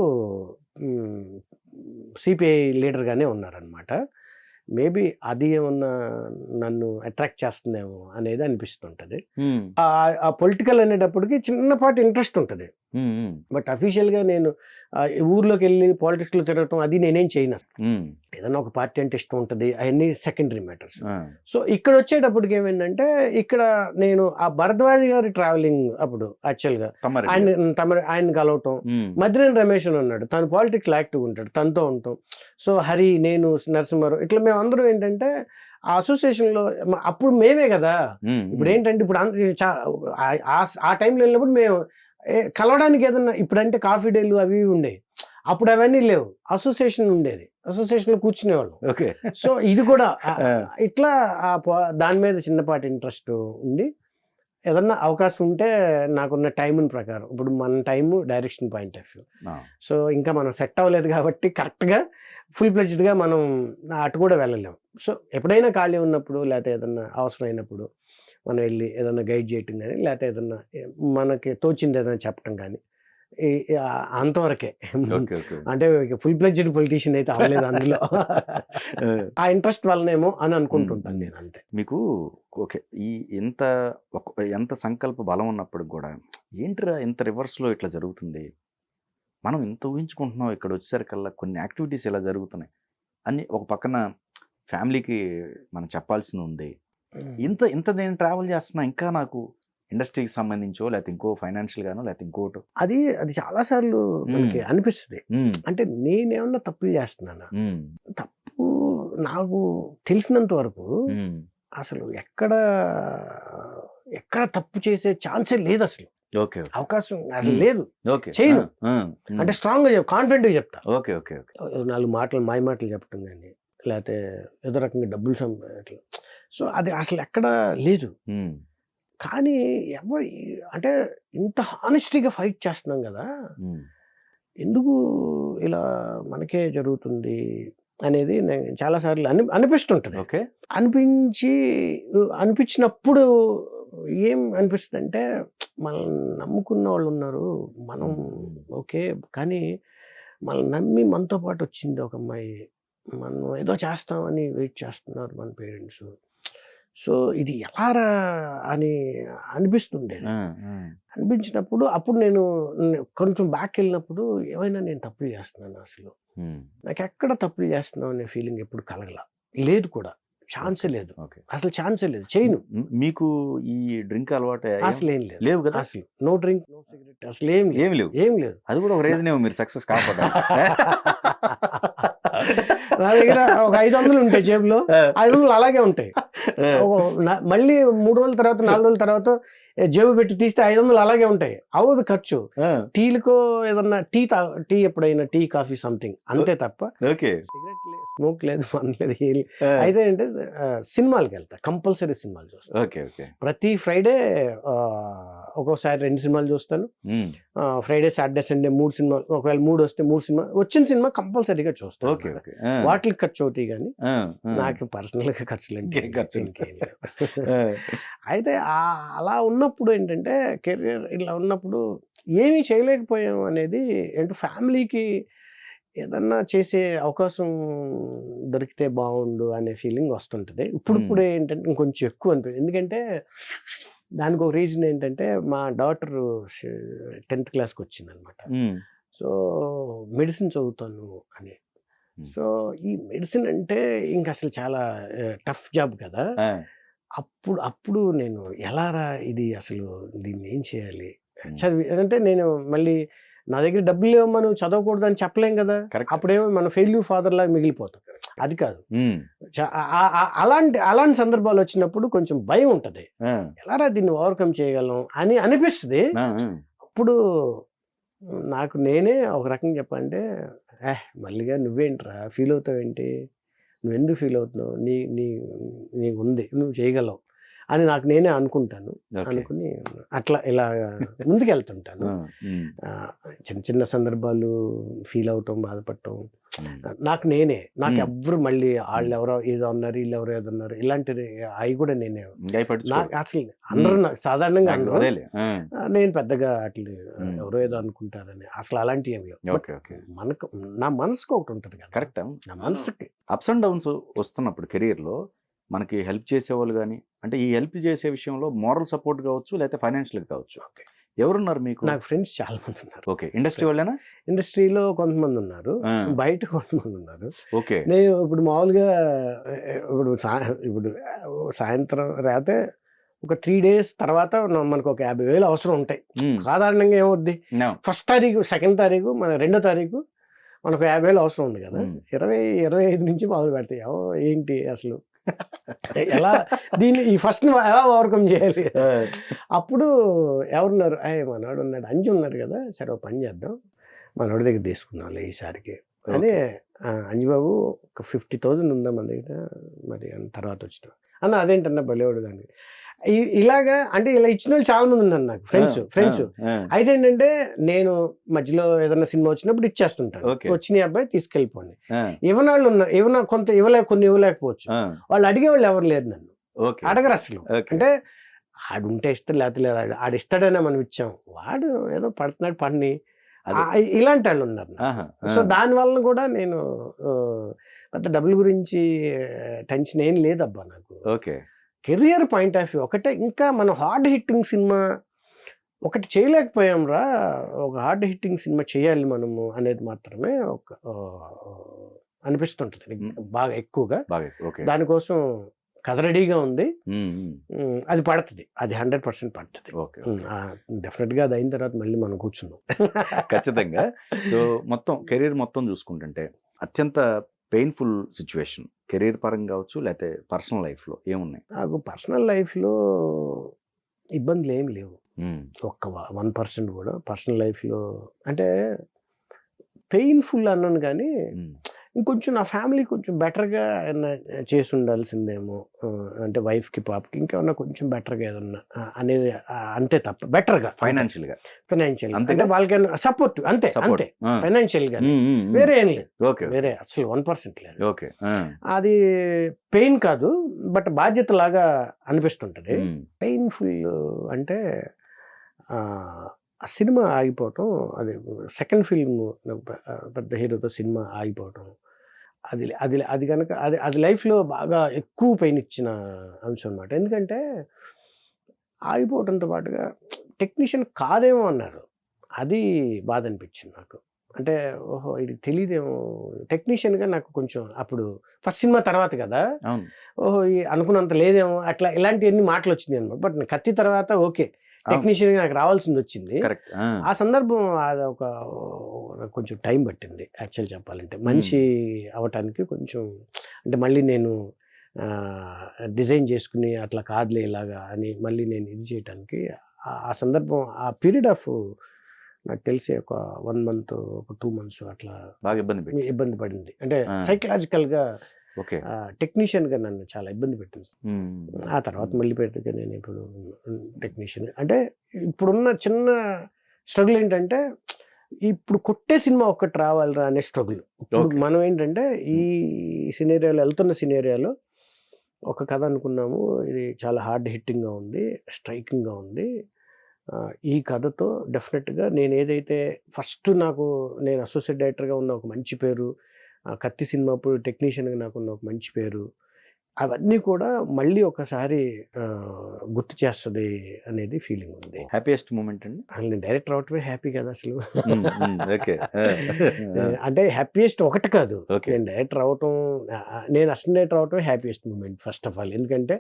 సిపిఐ లీడర్ గానే ఉన్నారనమాట. మేబీ అది ఏమన్నా నన్ను అట్రాక్ట్ చేస్తుందేమో అనేది అనిపిస్తుంటది. ఆ పొలిటికల్ అనేటప్పటికి చిన్నపాటి ఇంట్రెస్ట్ ఉంటుంది. బట్ అఫీషియల్ గా నేను ఊర్లోకి వెళ్ళి పాలిటిక్స్ లో తిరగటం అది నేనేం చేయను. ఏదైనా ఒక పార్టీ అంటే ఇష్టం ఉంటుంది, అవన్నీ సెకండరీ మ్యాటర్స్. సో ఇక్కడ వచ్చేటప్పటికి ఏమైందంటే, ఇక్కడ నేను ఆ భరద్వాజ్ గారి ట్రావెలింగ్ అప్పుడు యాక్చువల్ గా ఆయన కలవటం, మద్దినేని రమేష్ అని ఉన్నాడు, తను పాలిటిక్స్ లో యాక్టివ్ ఉంటాడు, తనతో ఉంటాం. సో హరి, నేను, నరసింహారావు, ఇట్లా మేము అందరం ఏంటంటే ఆ అసోసియేషన్ లో అప్పుడు మేమే కదా. ఇప్పుడు ఏంటంటే ఇప్పుడు ఆ టైంలో వెళ్ళినప్పుడు మేము కలవడానికి ఏదన్నా, ఇప్పుడంటే కాఫీ డేలు అవి ఉండేవి, అప్పుడు అవన్నీ లేవు. అసోసియేషన్ ఉండేది, అసోసియేషన్ లో కూర్చునేవాళ్ళం. సో ఇది కూడా ఇట్లా దాని మీద చిన్నపాటి ఇంట్రెస్ట్ ఉంది. ఏదన్నా అవకాశం ఉంటే నాకున్న టైముని ప్రకారం, ఇప్పుడు మన time direction point of view, so ఇంకా మనం సెట్ అవ్వలేదు కాబట్టి కరెక్ట్గా ఫుల్ ఫ్లెడ్జ్డ్గా మనం అటు కూడా వెళ్ళలేము. సో ఎప్పుడైనా ఖాళీ ఉన్నప్పుడు, లేకపోతే ఏదన్నా అవసరం అయినప్పుడు మనం వెళ్ళి ఏదన్నా గైడ్ చేయటం కానీ, లేకపోతే ఏదన్నా మనకి తోచింది ఏదైనా చెప్పటం కానీ, అంతవరకే. అంటే ఫుల్ ఫ్లెడ్జ్డ్ పొలిటీషియన్ అయితే అవ్వలేదు అందులో. ఆ ఇంట్రెస్ట్ వల్లనేమో అని అనుకుంటుంటాను నేను, అంతే. మీకు ఓకే, ఈ ఎంత సంకల్ప బలం ఉన్నప్పుడు కూడా ఏంటిరా ఇంత రివర్స్ లో ఇట్లా జరుగుతుంది, మనం ఇంత ఊహించుకుంటున్నాం, ఇక్కడ వచ్చేసరికల్లా కొన్ని యాక్టివిటీస్ ఇలా జరుగుతున్నాయి అని ఒక పక్కన ఫ్యామిలీకి మనం చెప్పాల్సింది ఉంది. ఇంత నేను ట్రావెల్ చేస్తున్నా, ఇంకా నాకు ఇండస్ట్రీకి సంబంధించో లేకపోతే ఇంకో ఫైనాన్షియల్ గానో లేకపోతే ఇంకోటో అది చాలా సార్లు మనకి అనిపిస్తుంది. అంటే నేనేమన్నా తప్పులు చేస్తున్నానా? తప్పు నాకు తెలిసినంత వరకు అసలు ఎక్కడ తప్పు చేసే ఛాన్సే లేదు అసలు. అవకాశం అసలు లేదు, చేయను. అంటే స్ట్రాంగ్ గా కాన్ఫిడెంట్ గా చెప్తా. 4 మాటలు మాయ మాటలు చెప్పటం కానీ, లేకపోతే ఏదో రకంగా డబ్బులు సంపాదించడం, సో అది అసలు ఎక్కడ లేదు. కానీ అంటే ఇంత హానెస్టీగా ఫైట్ చేస్తున్నాం కదా, ఎందుకు ఇలా మనకే జరుగుతుంది అనేది చాలాసార్లు అనిపిస్తుంటుంది. అనిపించినప్పుడు ఏం అనిపిస్తుంది అంటే, మనం నమ్ముకున్న వాళ్ళు ఉన్నారు, మనం ఓకే, కానీ మనం నమ్మి మనతో పాటు వచ్చింది ఒక అమ్మాయి, మనం ఏదో చేస్తామని వెయిట్ చేస్తున్నారు మన పేరెంట్స్. సో ఇది ఎలారా అని అనిపిస్తుండేది. అనిపించినప్పుడు అప్పుడు నేను కొంచెం బ్యాక్ వెళ్ళినప్పుడు ఏమైనా నేను తప్పులు చేస్తున్నాను, అసలు నాకు ఎక్కడ తప్పులు చేస్తున్నావు అనే ఫీలింగ్ ఎప్పుడు కలగల, లేదు కూడా, ఛాన్సే లేదు, అసలు ఛాన్సే లేదు, చేయను. మీకు ఈ డ్రింక్ అలవాటు అసలు ఏం లేదు కదా, అసలు నో డ్రింక్ నో సిగరెట్, అసలు ఏం లేదు. అది కూడా ఒక రీజన్ ఏమో మీరు సక్సెస్ కాకపోతే. నా దగ్గర ఒక 500 ఉంటాయి జేబులో, 500 అలాగే ఉంటాయి. మళ్ళీ 3 రోజుల తర్వాత 4 రోజుల తర్వాత జేబు పెట్టి తీస్తే 500 అలాగే ఉంటాయి, అవ్వదు ఖర్చు. టీలకో ఏదన్నా టీ ఎప్పుడైనా టీ కాఫీ సంథింగ్ అంతే తప్ప సిగరెట్ లేదు, స్మోక్ లేదు, మన లేదు. అయితే అంటే సినిమాలకి వెళ్తా, కంపల్సరీ సినిమాలు చూస్తాను. ప్రతి ఫ్రైడే ఒక్కోసారి 2 సినిమాలు చూస్తాను. ఫ్రైడే సాటర్డే సండే 3 సినిమాలు, ఒకవేళ 3 వస్తే 3 సినిమా, వచ్చిన సినిమా కంపల్సరీగా చూస్తాను. వాటికి ఖర్చు అవుతాయి కానీ నాకు పర్సనల్ గా ఖర్చులు అంటే ఇంకేం లేదు. అయితే అలా ఉన్నప్పుడు ఏంటంటే, కెరియర్ ఇలా ఉన్నప్పుడు ఏమీ చేయలేకపోయాం అనేది ఏంటో, ఫ్యామిలీకి ఏదన్నా చేసే అవకాశం దొరికితే బాగుండు అనే ఫీలింగ్ వస్తుంటుంది. ఇప్పుడే ఏంటంటే ఇంకొంచెం ఎక్కువ అనిపిస్తుంది. ఎందుకంటే దానికి ఒక రీజన్ ఏంటంటే మా డాటర్ 10th క్లాస్కి వచ్చింది అనమాట. సో మెడిసిన్ చదువుతాను అని. సో ఈ మెడిసిన్ అంటే ఇంకా అసలు చాలా టఫ్ జాబ్ కదా. అప్పుడు నేను ఎలారా ఇది అసలు దీన్ని ఏం చేయాలి చదివి అంటే నేను మళ్ళీ నా దగ్గర డబ్బులు లేవు మనం చదవకూడదు అని చెప్పలేం కదా. అప్పుడేమో మనం ఫెయిల్యూర్ ఫాదర్ లాగా మిగిలిపోతాం. అది కాదు, అలాంటి సందర్భాలు వచ్చినప్పుడు కొంచెం భయం ఉంటది, ఎలారా దీన్ని ఓవర్కమ్ చేయగలం అని అనిపిస్తుంది. అప్పుడు నాకు నేనే ఒక రకంగా చెప్పంటే, మళ్ళీగా నువ్వేంట్రా ఫీల్ అవుతావేంటి, నువ్వెందుకు ఫీల్ అవుతున్నావు, నీకు ఉంది, నువ్వు చేయగలవు అని నాకు నేనే అనుకుంటాను. అనుకుని అట్లా ఇలా ముందుకెళ్తుంటాను. చిన్న చిన్న సందర్భాలు ఫీల్ అవటం, బాధపడటం నాకు ఎవ్వరు మళ్ళీ వాళ్ళు ఎవరో ఏదో అన్నారు, వీళ్ళు ఎవరో ఏదో అన్నారు, ఇలాంటివి అవి కూడా నేనే అసలు అందరూ నాకు సాధారణంగా అందరూ నేను పెద్దగా అట్లా ఎవరో ఏదో అనుకుంటారని అసలు అలాంటివి ఏం లేవు. నా మనసుకు ఒకటి ఉంటుంది కదా. కరెక్ట్. నా మనసుకి అప్స్ అండ్ డౌన్స్ వస్తున్నప్పుడు కెరీర్లో మనకి హెల్ప్ చేసేవాళ్ళు కానీ, అంటే ఈ హెల్ప్ చేసే విషయంలో మోరల్ సపోర్ట్ కావచ్చు, లేకపోతే ఫైనాన్షియల్ కావచ్చు, ఎవరున్నారు మీకు? నాకు ఫ్రెండ్స్ చాలా మంది ఉన్నారు. ఓకే. ఇండస్ట్రీ వాళ్ళేనా? ఇండస్ట్రీలో కొంతమంది ఉన్నారు, బయట కొంతమంది ఉన్నారు. ఓకే. నేను ఇప్పుడు మామూలుగా ఇప్పుడు సాయంత్రం రాతే ఒక 3 days తర్వాత మనకు ఒక 50,000 అవసరం ఉంటాయి. సాధారణంగా ఏమవుద్ది, 1st తారీఖు 2nd తారీఖు మన 2వ తారీఖు మనకు 50,000 అవసరం ఉంది కదా. 25 నుంచి మొదలు పెడతాయి. ఏంటి అసలు ఎలా దీన్ని ఈ ఫస్ట్ ఎలా ఓవర్కమ్ చేయాలి. అప్పుడు ఎవరున్నారు, మనవాడు ఉన్నాడు, అంజు ఉన్నాడు కదా, సరే ఒక పని చేద్దాం, మనవాడి దగ్గర తీసుకుందాంలే ఈసారికి అని. అంజుబాబు ఒక 50,000 ఉందా మన దగ్గర, మరి తర్వాత వచ్చిన అన్న, అదేంటన్నా భలేవాడు దానికి ఇలాగా. అంటే ఇలా ఇచ్చిన వాళ్ళు చాలా మంది ఉన్నారు నాకు, ఫ్రెండ్స్. అయితే ఏంటంటే నేను మధ్యలో ఏదైనా సినిమా వచ్చినప్పుడు ఇచ్చేస్తుంటాను, వచ్చిన అబ్బాయి తీసుకెళ్ళిపోండి. ఇవ్వనాళ్ళు ఉన్నారు, కొంత కొన్ని ఇవ్వలేకపోవచ్చు. వాళ్ళు అడిగేవాళ్ళు ఎవరు లేరు, నన్ను అడగరు అసలు. అంటే ఆడుంటే ఇష్టం, లేకపోతే లేదు, ఆడు ఇస్తాడనే మనం ఇచ్చాం, వాడు ఏదో పడుతున్నాడు పని, ఇలాంటి వాళ్ళు ఉన్నారు. సో దానివల్ల కూడా నేను పెద్ద డబ్బుల గురించి టెన్షన్ ఏం లేదబ్బా నాకు. Okay. Career point of view ఒకటే. ఇంకా మనం హార్డ్ హిట్టింగ్ సినిమా ఒకటి చేయలేకపోయాం రా, ఒక హార్డ్ హిట్టింగ్ సినిమా చేయాలి మనము అనేది మాత్రమే ఒక అనిపిస్తుంటుంది బాగా ఎక్కువగా. దానికోసం కథ రెడీగా ఉంది, అది పడుతుంది, అది 100% పడుతుంది. డెఫినెట్గా అది అయిన తర్వాత మళ్ళీ మనం కూర్చుందాం ఖచ్చితంగా. సో మొత్తం కెరీర్ మొత్తం చూసుకుంటుంటే అత్యంత పెయిన్ఫుల్ సిచ్యువేషన్ కెరీర్ పరంగా కావచ్చు, లేకపోతే పర్సనల్ లైఫ్లో ఏమున్నాయి? నాకు పర్సనల్ లైఫ్లో ఇబ్బందులు ఏమి లేవు, ఒక్క 1% కూడా. పర్సనల్ లైఫ్లో అంటే పెయిన్ఫుల్ అన్నాను కానీ ఇంకొంచెం నా ఫ్యామిలీ కొంచెం బెటర్గా ఏమన్నా చేసి ఉండాల్సిందేమో, అంటే వైఫ్కి పాపకి ఇంకేమన్నా కొంచెం బెటర్గా ఏదన్నా అనేది, అంతే తప్ప బెటర్గా ఫైనాన్షియల్గా అంటే వాళ్ళకైనా సపోర్ట్, అంతే ఫైనాన్షియల్గా, వేరే ఏం లేదు, వేరే అసలు 1% లేదు. అది పెయిన్ కాదు, బట్ బాధ్యత లాగా అనిపిస్తుంటది. పెయిన్ఫుల్ అంటే ఆ సినిమా ఆగిపోవటం, అది సెకండ్ ఫిల్మ్ పెద్ద హీరోతో సినిమా ఆగిపోవటం, అది కనుక అది లైఫ్లో బాగా ఎక్కువ పెయిన్ ఇచ్చిన అంశం అన్నమాట. ఎందుకంటే ఆగిపోవడంతో పాటుగా టెక్నీషియన్ కాదేమో అన్నారు, అది బాధ అనిపించింది నాకు. అంటే ఓహో ఇది తెలియదేమో, టెక్నీషియన్గా నాకు కొంచెం అప్పుడు ఫస్ట్ సినిమా తర్వాత కదా, ఓహో అనుకున్నంత లేదేమో అట్లా, ఇలాంటివన్నీ మాటలు వచ్చినాయి అనమాట. బట్ కత్తి తర్వాత ఓకే, టెక్నీషియన్ నాకు రావాల్సింది వచ్చింది. ఆ సందర్భం అది ఒక కొంచెం టైం పట్టింది యాక్చువల్ చెప్పాలంటే, మనిషి అవటానికి కొంచెం. అంటే మళ్ళీ నేను డిజైన్ చేసుకుని అట్లా కాదులే ఇలాగా అని మళ్ళీ నేను ఇది చేయడానికి ఆ సందర్భం, ఆ పీరియడ్ ఆఫ్ నాకు తెలిసి ఒక 1 month, ఒక 2 months అట్లా బాగా ఇబ్బంది పడింది. అంటే సైకలాజికల్గా టెక్నీషియన్గా నన్ను చాలా ఇబ్బంది పెట్టింది. ఆ తర్వాత మళ్ళీ పెడితే నేను ఇప్పుడు టెక్నీషియన్. అంటే ఇప్పుడున్న చిన్న స్ట్రగుల్ ఏంటంటే, ఇప్పుడు కొట్టే సినిమా ఒక్కటి రావాలిరా అనే స్ట్రగుల్. ఇప్పుడు మనం ఏంటంటే ఈ సినేరియాలో వెళ్తున్న సినేరియాలో ఒక కథ అనుకున్నాము, ఇది చాలా హార్డ్ హిట్టింగ్గా ఉంది, స్ట్రైకింగ్గా ఉంది. ఈ కథతో డెఫినెట్గా నేను ఏదైతే ఫస్ట్ నేను అసోసియేట్ డైరెక్టర్గా ఉన్న ఒక మంచి పేరు, కత్తి సినిమా అప్పుడు టెక్నీషియన్గా నాకున్న ఒక మంచి పేరు, అవన్నీ కూడా మళ్ళీ ఒకసారి గుర్తు చేస్తుంది అనేది ఫీలింగ్ ఉంది. హ్యాపీయెస్ట్ మూమెంట్ అండి? అసలు నేను డైరెక్టర్ అవటమే హ్యాపీ కదా అసలు. ఓకే. అంటే హ్యాపీయెస్ట్ ఒకటి కాదు, నేను డైరెక్టర్ అవటం, నేను అసిస్టెంట్ డైరెక్టర్ అవటం happiest moment first of all. ఎందుకంటే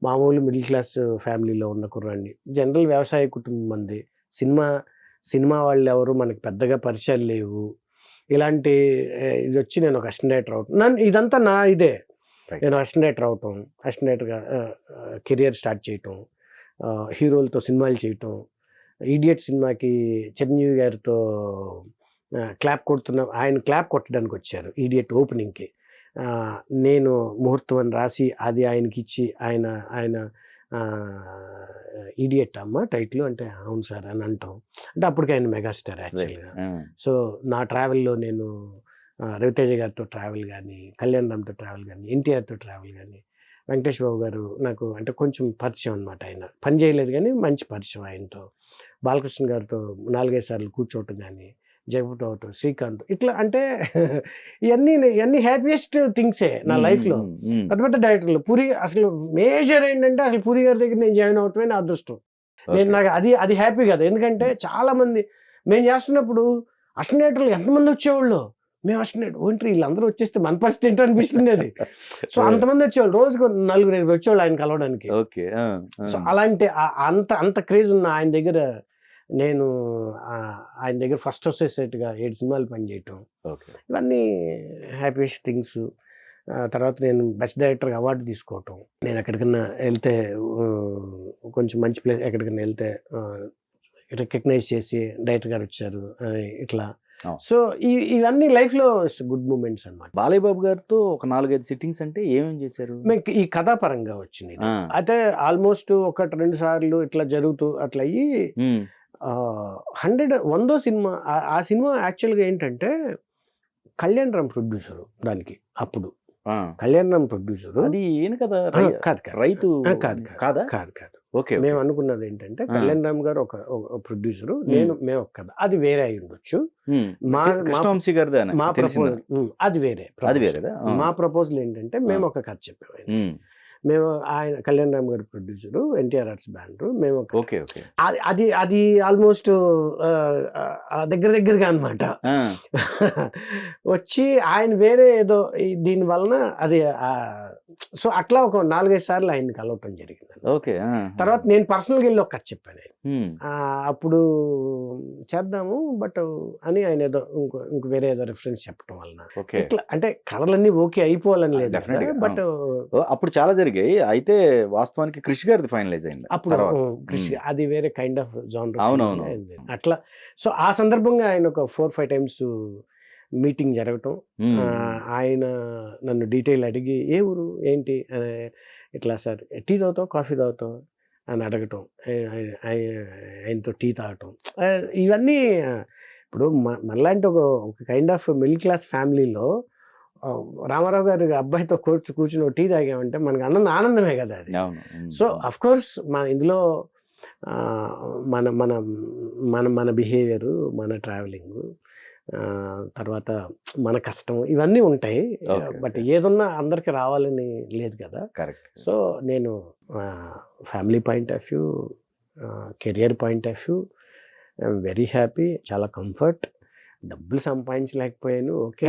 మామూలు మిడిల్ క్లాస్ ఫ్యామిలీలో ఉన్న కుర్రాడిని, జనరల్ వ్యవసాయ కుటుంబం మంది, సినిమా వాళ్ళు ఎవరు మనకి పెద్దగా పరిచయాలు లేవు. ఇలాంటి ఇది వచ్చి నేను ఒక అసిస్టెంట్ డైరెక్టర్ అవటం, ఇదంతా నా ఇదే. నేను అసిస్టెంట్ డైరెక్టర్ అవటం, అసిస్టెంట్ డైరెక్టర్గా కెరియర్ స్టార్ట్ చేయటం, హీరోలతో సినిమాలు చేయటం, ఈడియట్ సినిమాకి చిరంజీవి గారితో క్లాప్ ఆయన క్లాప్ కొట్టడానికి వచ్చారు ఈడియట్ ఓపెనింగ్కి. నేను ముహూర్తం అని రాసి అది ఆయనకి ఇచ్చి ఆయన ఈడియట్ అమ్మ టైటిల్ అంటే అవును సార్ అని అంటాం. అంటే అప్పటికి ఆయన మెగాస్టార్ యాక్చువల్గా. సో నా ట్రావెల్లో నేను రవితేజ గారితో ట్రావెల్ కానీ, కళ్యాణ్ రామ్తో ట్రావెల్ కానీ, ఎన్టీఆర్తో ట్రావెల్ కానీ, వెంకటేష్ బాబు గారు నాకు అంటే కొంచెం పరిచయం అనమాట. ఆయన పని చేయలేదు కానీ మంచి పరిచయం ఆయనతో. బాలకృష్ణ గారితో 4-5 సార్లు కూర్చోవటం కానీ, జగపతి అవటం, శ్రీకాంత్, ఇట్లా అంటే ఇవన్నీ హ్యాపీయెస్ట్ థింగ్సే నా లైఫ్లో. పెద్ద పెద్ద డైరెక్టర్లు, పూరి అసలు మేజర్ ఏంటంటే అసలు పూరి గారి దగ్గర నేను జాయిన్ అవటమే నా అదృష్టం. నాకు అది హ్యాపీ కదా. ఎందుకంటే చాలామంది మేము చేస్తున్నప్పుడు అసిస్టెంట్ డైరెక్టర్లు ఎంతమంది వచ్చేవాళ్ళు, మేము అసిస్టెంట్ ఒంటరి వీళ్ళందరూ వచ్చేస్తే మన పరిస్థితి ఏంటో అనిపిస్తుండేది. సో అంతమంది వచ్చేవాళ్ళు, రోజుకు 4-5 వచ్చేవాళ్ళు ఆయన కలవడానికి. సో అలాంటి అంత క్రేజ్ ఉన్న ఆయన దగ్గర నేను ఆయన దగ్గర ఫస్ట్ అసోసియేట్గా 7 సినిమాలు పనిచేయటం, ఇవన్నీ హ్యాపీయెస్ట్ థింగ్స్. తర్వాత నేను బెస్ట్ డైరెక్టర్గా అవార్డు తీసుకోవటం, నేను ఎక్కడికన్నా వెళ్తే కొంచెం మంచి ప్లేస్ ఎక్కడికన్నా వెళ్తే రికగ్నైజ్ చేసి డైరెక్టర్ గారు వచ్చారు ఇట్లా. సో ఇవన్నీ లైఫ్లో గుడ్ మూమెంట్స్ అన్నమాట. బాలయ్య బాబు గారితో ఒక 4-5 సిట్టింగ్స్ అంటే ఏమేమి చేశారు? మీకు ఈ కథాపరంగా వచ్చింది అయితే ఆల్మోస్ట్ 1-2 సార్లు ఇట్లా జరుగుతూ అట్లా అయ్యి 100వ సినిమా. ఆ సినిమా యాక్చువల్గా ఏంటంటే కళ్యాణ్ రామ్ ప్రొడ్యూసరు దానికి. అప్పుడు కళ్యాణ్ రామ్ ప్రొడ్యూసరు. అది ఏం కదా, రైతు కాదు. ఓకే, మేము అనుకున్నది ఏంటంటే కళ్యాణ్ రామ్ గారు ఒక ప్రొడ్యూసరు, మేము ఒక కథ, అది వేరే అయి ఉండొచ్చు. మా ప్రపోజల్ అది వేరే. మా ప్రపోజల్ ఏంటంటే మేము ఒక కథ చెప్పాము. మేము ఆయన కళ్యాణ్ రామ్ గారి ప్రొడ్యూసరు, ఎన్టీఆర్ ఆర్ట్స్ బ్యానరు, మేము అది ఆల్మోస్ట్ దగ్గరగా అనమాట. వచ్చి ఆయన వేరే ఏదో దీని వలన అది సో అట్లా ఒక 4-5 సార్లు ఆయన్ని కలవటం జరిగింది. తర్వాత నేను పర్సనల్గా వెళ్ళి ఒక కథ చెప్పాను. అప్పుడు చేద్దాము బట్ అని ఆయన ఏదో ఇంకో వేరే ఏదో రిఫరెన్స్ చెప్పడం వలన ఇట్లా అంటే కథలన్నీ ఓకే అయిపోవాలని లేదు. బట్ అప్పుడు చాలా జరిగాయి. అయితే వాస్తవానికి క్రిష్ గారిది ఫైనలైజ్ అయింది అప్పుడు. క్రిష్ అది వేరే కైండ్ ఆఫ్ జానర్ అట్లా. సో ఆ సందర్భంగా ఆయన ఒక 4-5 టైమ్స్ మీటింగ్ జరగటం, ఆయన నన్ను డీటెయిల్ అడిగి ఏ ఊరు ఏంటి ఇట్లా సార్ టీ తాగుతావు కాఫీ తాగుతావు అని అడగటం, ఆయనతో టీ తాగటం, ఇవన్నీ ఇప్పుడు మనలాంటి ఒక కైండ్ ఆఫ్ మిడిల్ క్లాస్ ఫ్యామిలీలో రామారావు గారి అబ్బాయితో కూర్చుని టీ తాగామంటే మనకు ఆనందమే కదా అది. సో అఫ్ కోర్స్ మన ఇందులో మన మన మన మన బిహేవియరు, మన ట్రావెలింగ్, తర్వాత మన కష్టం, ఇవన్నీ ఉంటాయి. బట్ ఏదున్నా అందరికి రావాలని లేదు కదా. సో నేను family point of view, career point of view I'm very happy, చాలా కంఫర్ట్. డబ్బులు సంపాదించలేకపోయాను, ఓకే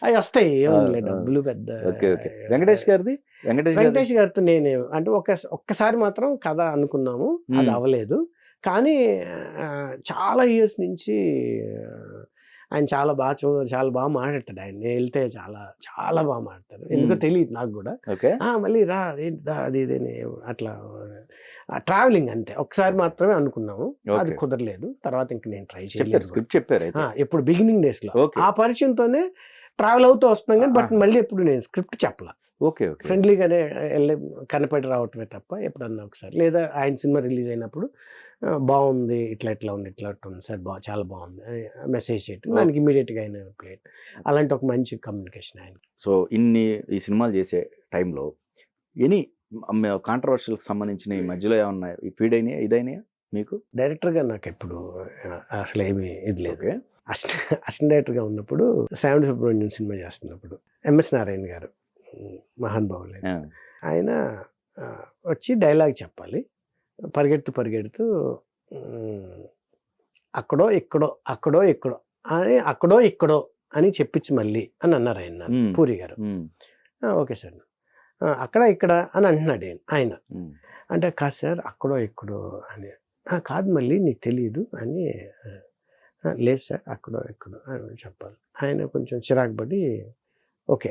అవి వస్తాయి, ఏముంది డబ్బులు పెద్ద. వెంకటేష్ గారితో నేనే అంటే ఒక్కసారి మాత్రం కథ అనుకున్నాము, అది అవ్వలేదు. కానీ చాలా ఇయర్స్ నుంచి ఆయన చాలా బాగా మాట్లాడతాడు. ఆయన వెళ్తే చాలా బాగా మాట్లాడతారు, ఎందుకో తెలియదు నాకు కూడా. మళ్ళీ రా అది ఇదేని అట్లా ట్రావెలింగ్ అంతే. ఒకసారి మాత్రమే అనుకున్నాము, అది కుదరలేదు. తర్వాత ఇంక నేను ట్రై చేయలేదు. ఎప్పుడు బిగినింగ్ డేస్ లో ఆ పరిచయంతోనే ట్రావెల్ అవుతూ వస్తున్నాం కానీ బట్ మళ్ళీ ఎప్పుడు నేను స్క్రిప్ట్ చెప్పలా. ఫ్రెండ్లీగానే వెళ్ళి కనపడి రావటమే తప్ప ఎప్పుడన్నా ఒకసారి, లేదా ఆయన సినిమా రిలీజ్ అయినప్పుడు బాగుంది ఇట్లా ఉంది సార్, చాలా బాగుంది అని మెసేజ్ చేయటం, దానికి ఇమీడియట్గా ఆయన రిప్లై. అలాంటి ఒక మంచి కమ్యూనికేషన్ ఆయన. సో ఈ సినిమాలు చేసే టైంలో ఎనీ కాంట్రవర్షియల్కి సంబంధించిన ఈ మధ్యలో ఏమన్నా ఈ ఫీడ్ అయినాయా, ఇదైనాయా మీకు? డైరెక్టర్గా నాకు ఎప్పుడు అసలు ఏమి ఇది లేదు. అసిస్టెంట్ డైరెక్టర్గా ఉన్నప్పుడు శ్రావణ సుబ్రహ్మణ్యం సినిమా చేస్తున్నప్పుడు ఎంఎస్ నారాయణ గారు మహానుభావులు ఆ, ఆయన వచ్చి డైలాగ్ చెప్పాలి. పరిగెడుతూ ఉమ్, అక్కడో ఇక్కడో అని చెప్పించి మళ్ళీ అని అన్నారు ఆయన నన్ను, ఉమ్, పూరి గారు. ఉమ్, ఓకే సార్. అక్కడ ఇక్కడ అని అంటున్నాడు ఆయన. ఉమ్, అంటే కాదు సార్ ఇక్కడో అని. కాదు మళ్ళీ నీకు తెలియదు అని. లేదు సార్ అక్కడో అని చెప్పాలి. ఆయన కొంచెం చిరాకు పడి ఓకే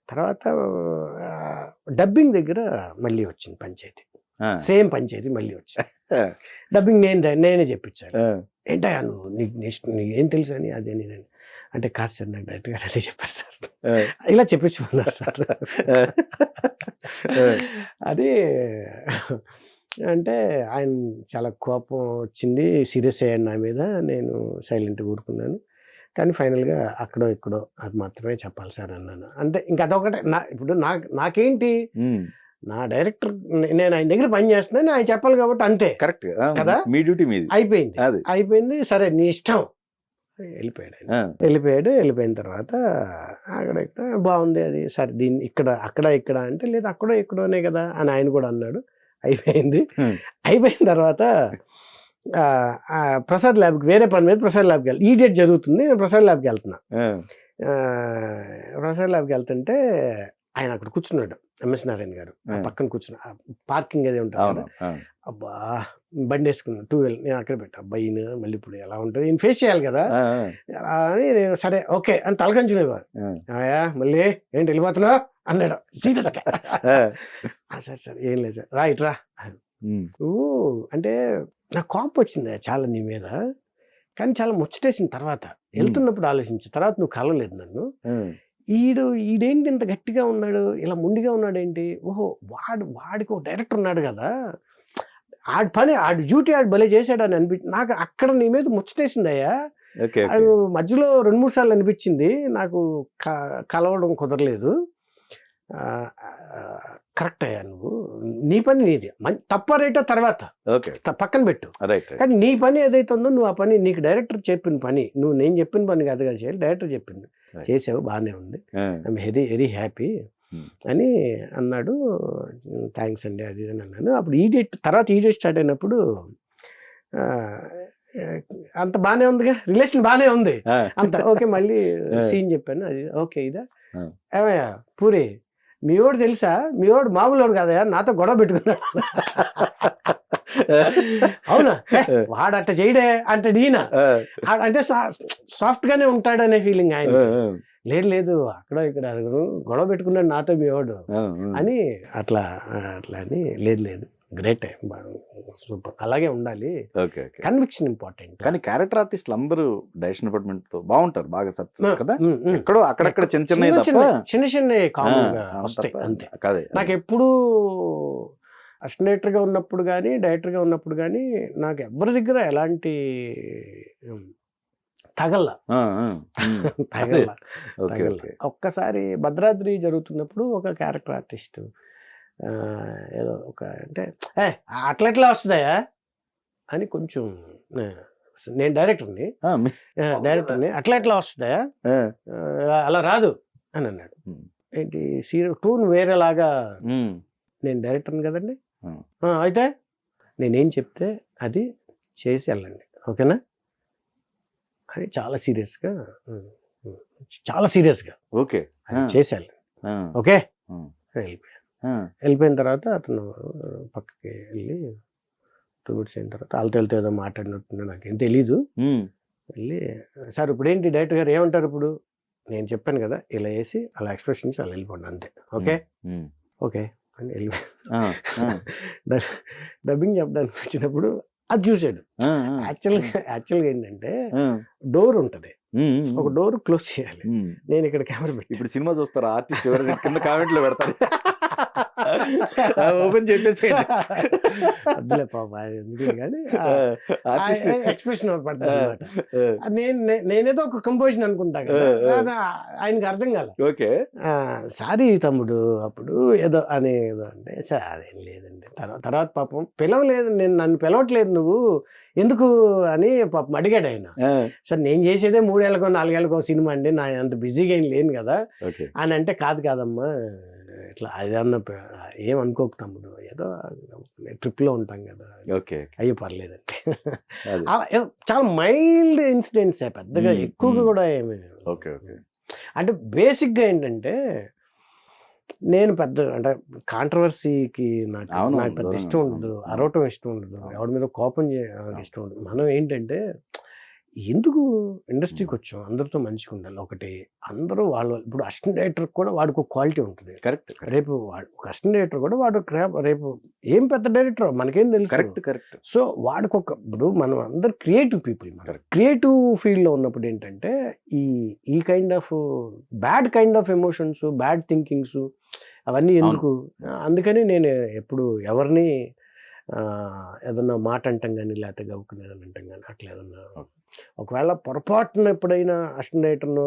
తర్వాత డబ్బింగ్ దగ్గర మళ్ళీ వచ్చింది పంచాయతీ. ఆ, సేమ్ పంచాయతీ మళ్ళీ వచ్చింది. డబ్బింగ్ నేనే చెప్పించాను. ఆ, ఏంటయ్యా నువ్వు నీకు ఏం తెలుసు అని అదేని అంటే కాదు సార్ నాకు డైరెక్ట్ గారు అదే చెప్పారు సార్, ఆ, ఇలా చెప్పించుకున్నారు సార్. అది అంటే ఆయన చాలా కోపం వచ్చింది, సీరియస్ అయ్యాడు నా మీద. నేను సైలెంట్గా ఊరుకున్నాను. కానీ ఫైనల్గా అక్కడో అది మాత్రమే చెప్పాలి సార్ అన్నాను. అంటే ఇంకా అదొకటే ఇప్పుడు నాకేంటి, ఉమ్, నా డైరెక్టర్ నేను ఆయన దగ్గర పని చేస్తున్నాను, ఆయన చెప్పాలి కాబట్టి అంతే కరెక్ట్ కదా. మీ డ్యూటీ మీది. అయిపోయింది సరే నీ ఇష్టం. వెళ్ళిపోయాడు ఆయన. ఆ, వెళ్ళిపోయిన తర్వాత అక్కడ ఇక్కడ బాగుంది అది సరే దీన్ని అక్కడ అంటే లేదు ఇక్కడోనే కదా అని ఆయన కూడా అన్నాడు. అయిపోయిన తర్వాత ప్రసాద్ ల్యాబ్కి వేరే పని మీద ప్రసాద్ ల్యాబ్కి వెళ్తాను. ఈ డేట్ జరుగుతుంది, నేను ప్రసాద్ ల్యాబ్కి వెళ్తున్నా. ప్రసాద్ ల్యాబ్కి వెళ్తుంటే ఆయన అక్కడ కూర్చున్నాడు, ఎంఎస్ నారాయణ గారు పక్కన కూర్చున్నా. పార్కింగ్ అదే ఉంటుంది కదా. అబ్బా బండి వేసుకున్నాను, 2 wheel నేను అక్కడ పెట్టా. అబ్బా ఈయన మళ్ళీ ఇప్పుడు ఎలా ఉంటుంది, ఈయన ఫేస్ చేయాలి కదా అని నేను సరే ఓకే అని తలకంచునేవారు. మళ్ళీ ఏంటి వెళ్ళిపోతున్నావు అన్నాడు సీరియస్గా. సరే ఏం లేదు సార్ రా ఇట్రా. అంటే నాకు కోపం వచ్చింది చాలా నీ మీద, కానీ చాలా ముచ్చటేసిన తర్వాత వెళ్తున్నప్పుడు ఆలోచించి తర్వాత నువ్వు కలవలేదు నన్ను. ఈడేంటి ఇంత గట్టిగా ఉన్నాడు, ఇలా ముండిగా ఉన్నాడు ఏంటి, ఓహో వాడికి ఒక డైరెక్టర్ ఉన్నాడు కదా, ఆడి డ్యూటీ భలే చేశాడు అని నాకు అక్కడ నీ మీద ముచ్చటేసిందయ్యా. అది మధ్యలో 2-3 సార్లు అనిపించింది నాకు, కలవడం కుదరలేదు. కరెక్ట్ అయ్యా, నువ్వు నీ పని నీది, తప్ప రైటో తర్వాత పక్కన పెట్టు, కానీ నీ పని ఏదైతే ఉందో నువ్వు ఆ పని, నీకు డైరెక్టర్ చెప్పిన పని, నువ్వు నేను చెప్పిన పని కాదు కదా చేయాలి, డైరెక్టర్ చెప్పింది చేసావు, బాగానే ఉంది, ఐఎమ్ వెరీ హ్యాపీ అని అన్నాడు. థ్యాంక్స్ అండి అది అని అన్నాను. అప్పుడు ఈ డేట్ స్టార్ట్ అయినప్పుడు అంత బాగానే ఉందిగా, రిలేషన్ బాగానే ఉంది అంత ఓకే. మళ్ళీ సీన్ చెప్పాను, అది ఓకే ఇదా ఏమయ్యా పూరి మీ వాడు తెలుసా, మీ వాడు మామూలు కదా, నాతో గొడవ పెట్టుకున్నాడు. అవునా వాడు అట్ట చేయడే అంటే ఈయన అంటే సాఫ్ట్ గానే ఉంటాడు అనే ఫీలింగ్ ఆయన. లేదు అక్కడ ఇక్కడ గొడవ పెట్టుకున్నాడు నాతో మీ వాడు అని అట్లా అని లేదు గ్రేట్ సూపర్, అలాగే ఉండాలి, కన్విక్షన్ ఇంపార్టెంట్. కానీ క్యారెక్టర్ ఆర్టిస్టులు అందరూ డైరెక్షన్ డిపార్ట్మెంట్ తో బాగుంటారు, బాగా సక్సెస్ కదా. ఎక్కడో అక్కడక్కడ చిన్న కామన్ గా వస్తాయి అంతే. నాకు ఎప్పుడు అసిస్టెంట్ డైరెక్టర్ గా ఉన్నప్పుడు కానీ డైరెక్టర్ గా ఉన్నప్పుడు కానీ నాకు ఎవరి దగ్గర ఎలాంటి తగల్ల. ఒక్కసారి భద్రాద్రి జరుగుతున్నప్పుడు ఒక క్యారెక్టర్ ఆర్టిస్ట్ ఏదో ఒక అంటే అట్లా వస్తుందయా అని కొంచెం, నేను డైరెక్టర్ని అట్లా వస్తుందయా అలా రాదు అని అన్నాడు. ఏంటి టూన్ వేరేలాగా, నేను డైరెక్టర్ని కదండి, అయితే నేనేం చెప్తే అది చేసి వెళ్ళండి ఓకేనా అని చాలా సీరియస్గా ఓకే చేసి వెళ్ళండి ఓకే. వెళ్ళిపోయిన తర్వాత అతను పక్కకి వెళ్ళి 2 minutes అయిన తర్వాత వాళ్ళతో ఏదో మాట్లాడినట్టు నాకేం తెలీదు. వెళ్ళి సార్ ఇప్పుడు ఏంటి డైరెక్టర్ గారు ఏమంటారు, ఇప్పుడు నేను చెప్పాను కదా ఇలా వేసి అలా ఎక్స్ప్రెషన్ ఇచ్చి అలా వెళ్ళిపోండి అంతే ఓకే అని వెళ్ళిపోయి డబ్బింగ్ చెప్పడానికి వచ్చినప్పుడు అది చూసాడు. యాక్చువల్గా ఏంటంటే డోర్ ఉంటది, ఒక డోర్ క్లోజ్ చేయాలి, నేను ఇక్కడ కెమెరా పెట్టి. ఇప్పుడు సినిమా చూస్తారా ఆర్టిస్ట్ కింద కామెంట్లో పెడతారు ఓపెన్ చెప్పేసేయండి. వద్దులే పాప ఆయన ఎందుకులే కానీ ఎక్స్ప్రెషన్ పడుతుంది అనమాట. నేనేదో ఒక కంపోజిషన్ అనుకుంటా కదా, అది ఆయనకి అర్థం కాదు. ఓకే, సారీ తమ్ముడు అప్పుడు ఏదో అని ఏదో అంటే, సార్ అదేం లేదండి. తర్వాత పాపం పిలవలేదు, నన్ను పిలవట్లేదు నువ్వు ఎందుకు అని పాపం అడిగాడు ఆయన. సార్ నేను చేసేదే 3 ఏళ్ళకో 4 ఏళ్ళకో సినిమా అండి, నా అంత బిజీగా ఏం లేను కదా అని అంటే, కాదమ్మా ఇట్లా అదన్నా ఏమనుకోకు తమ్ముడు, ఏదో ట్రిప్లో ఉంటాం కదా. ఓకే, అయ్యో పర్లేదండి. చాలా మైల్డ్ ఇన్సిడెంట్స్, పెద్దగా ఎక్కువగా కూడా ఏమి. Okay okay. అంటే బేసిక్గా ఏంటంటే నేను పెద్ద అంటే కాంట్రవర్సీకి నాకు పెద్ద ఇష్టం ఉండదు, అరవటం ఇష్టం ఉండదు, ఎవరి మీద కోపం ఇష్టం ఉండదు. మనం ఏంటంటే ఎందుకు ఇండస్ట్రీకి వచ్చాం, అందరితో మంచిగా ఉండాలి. ఒకటి అందరూ వాళ్ళు ఇప్పుడు అసిస్టెంట్ డైరెక్టర్ కూడా వాడికి ఒక క్వాలిటీ ఉంటుంది. కరెక్ట్. రేపు ఒక అసిస్టెంట్ డైరెక్టర్ కూడా వాడు రేపు ఏం పెద్ద డైరెక్టర్ మనకేం తెలుసు. Correct correct. సో వాడికి ఇప్పుడు మనం అందరు క్రియేటివ్ పీపుల్, క్రియేటివ్ ఫీల్డ్లో ఉన్నప్పుడు ఏంటంటే ఈ kind of bad kind of emotions, bad thinkings అవన్నీ ఎందుకు. అందుకని నేను ఎప్పుడు ఎవరిని ఏదన్నా మాట అంటాం కానీ, లేకపోతే గవ్వుకునేదని అంటాం కానీ, అట్లా ఏదన్నా ఒకవేళ పొరపాటున ఎప్పుడైనా అసిస్టెంట్ డైరెక్టర్నో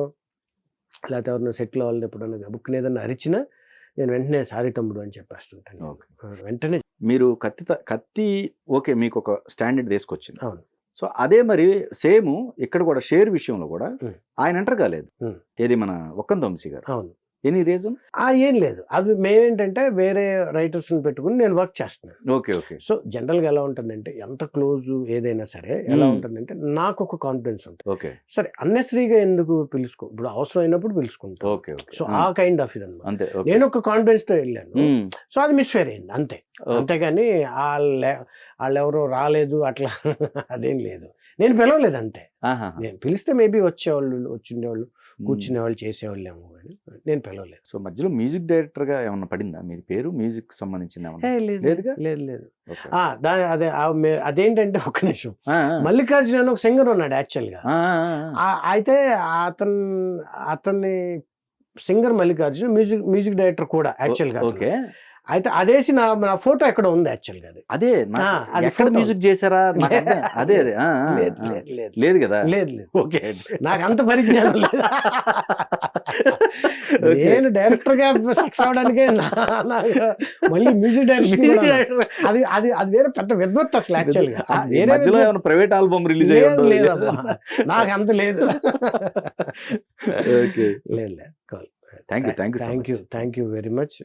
లేకపోతే ఎవరినో సెటిల్ వాళ్ళని ఎప్పుడైనా గబుక్కుని ఏదన్నా అరిచినా నేను వెంటనే సారీ తమ్ముడు అని చెప్పేస్తుంటాను. వెంటనే మీరు కత్తి ఓకే, మీకు ఒక స్టాండర్డ్ తీసుకొచ్చింది. అవును. సో అదే మరి సేమ్ ఇక్కడ కూడా షేర్ విషయంలో కూడా ఆయన ఎంటర్ కాలేదు. ఏది మన ఒక్కంత వంశీ గారు. అవును. Any reason? ఏం లేదు. అది మేమేంటంటే వేరే రైటర్స్ని పెట్టుకుని నేను వర్క్ చేస్తున్నాను. Okay okay. సో జనరల్గా ఎలా ఉంటుందంటే, ఎంత క్లోజ్ ఏదైనా సరే ఎలా ఉంటుందంటే, నాకు ఒక కాన్ఫిడెన్స్ ఉంటుంది. ఓకే, సరే అన్నెసరీగా ఎందుకు పిలుచుకో, ఇప్పుడు అవసరం అయినప్పుడు పిలుచుకుంటాను. ఓకే. సో ఆ కైండ్ ఆఫ్ ఇది అన్నమాట. అంతే. నేను ఒక కాన్ఫిడెన్స్ తో వెళ్ళాను, సో అది మిస్ఫేర్ అయింది అంతే. అంతేగాని వాళ్ళు ఎవరో రాలేదు అట్లా అదేం లేదు. నేను పిలవలేదు అంతే. నేను పిలిస్తే మేబీ వచ్చిండేవాళ్ళు, కూర్చునేవాళ్ళు, చేసేవాళ్ళేమో, కానీ నేను పిలవలేదు. సో మధ్యలో మ్యూజిక్ డైరెక్టర్ గా ఏమన్నా పడిందా మీ పేరు? మ్యూజిక్ సంబంధించింది లేదు. అదేంటంటే ఒక్క నిమిషం, మల్లికార్జున అని ఒక సింగర్ ఉన్నాడు యాక్చువల్ గా. అయితే అతన్ని సింగర్ మల్లికార్జున, మ్యూజిక్ డైరెక్టర్ కూడా యాక్చువల్ గా. అయితే అదేసి నా ఫోటో ఎక్కడ ఉంది యాక్చువల్ గా. అదే ఎక్కడ మ్యూజిక్ చేశారా? అదే లేదు కదా. లేదు. ఓకే, నాకు అంత పరిజ్ఞానం లేదు. నేను డైరెక్టర్ గా సక్సెస్ అవడానికే మళ్ళీ మ్యూజిక్ డైరెక్టర్ అది వేరే పెద్ద విద్వత్ అసలు యాక్చువల్ గా. వేరే ప్రైవేట్ ఆల్బమ్ రిలీజ్ లేదమ్మా, నాకు అంత లేదు. లేదు. Thank you very much.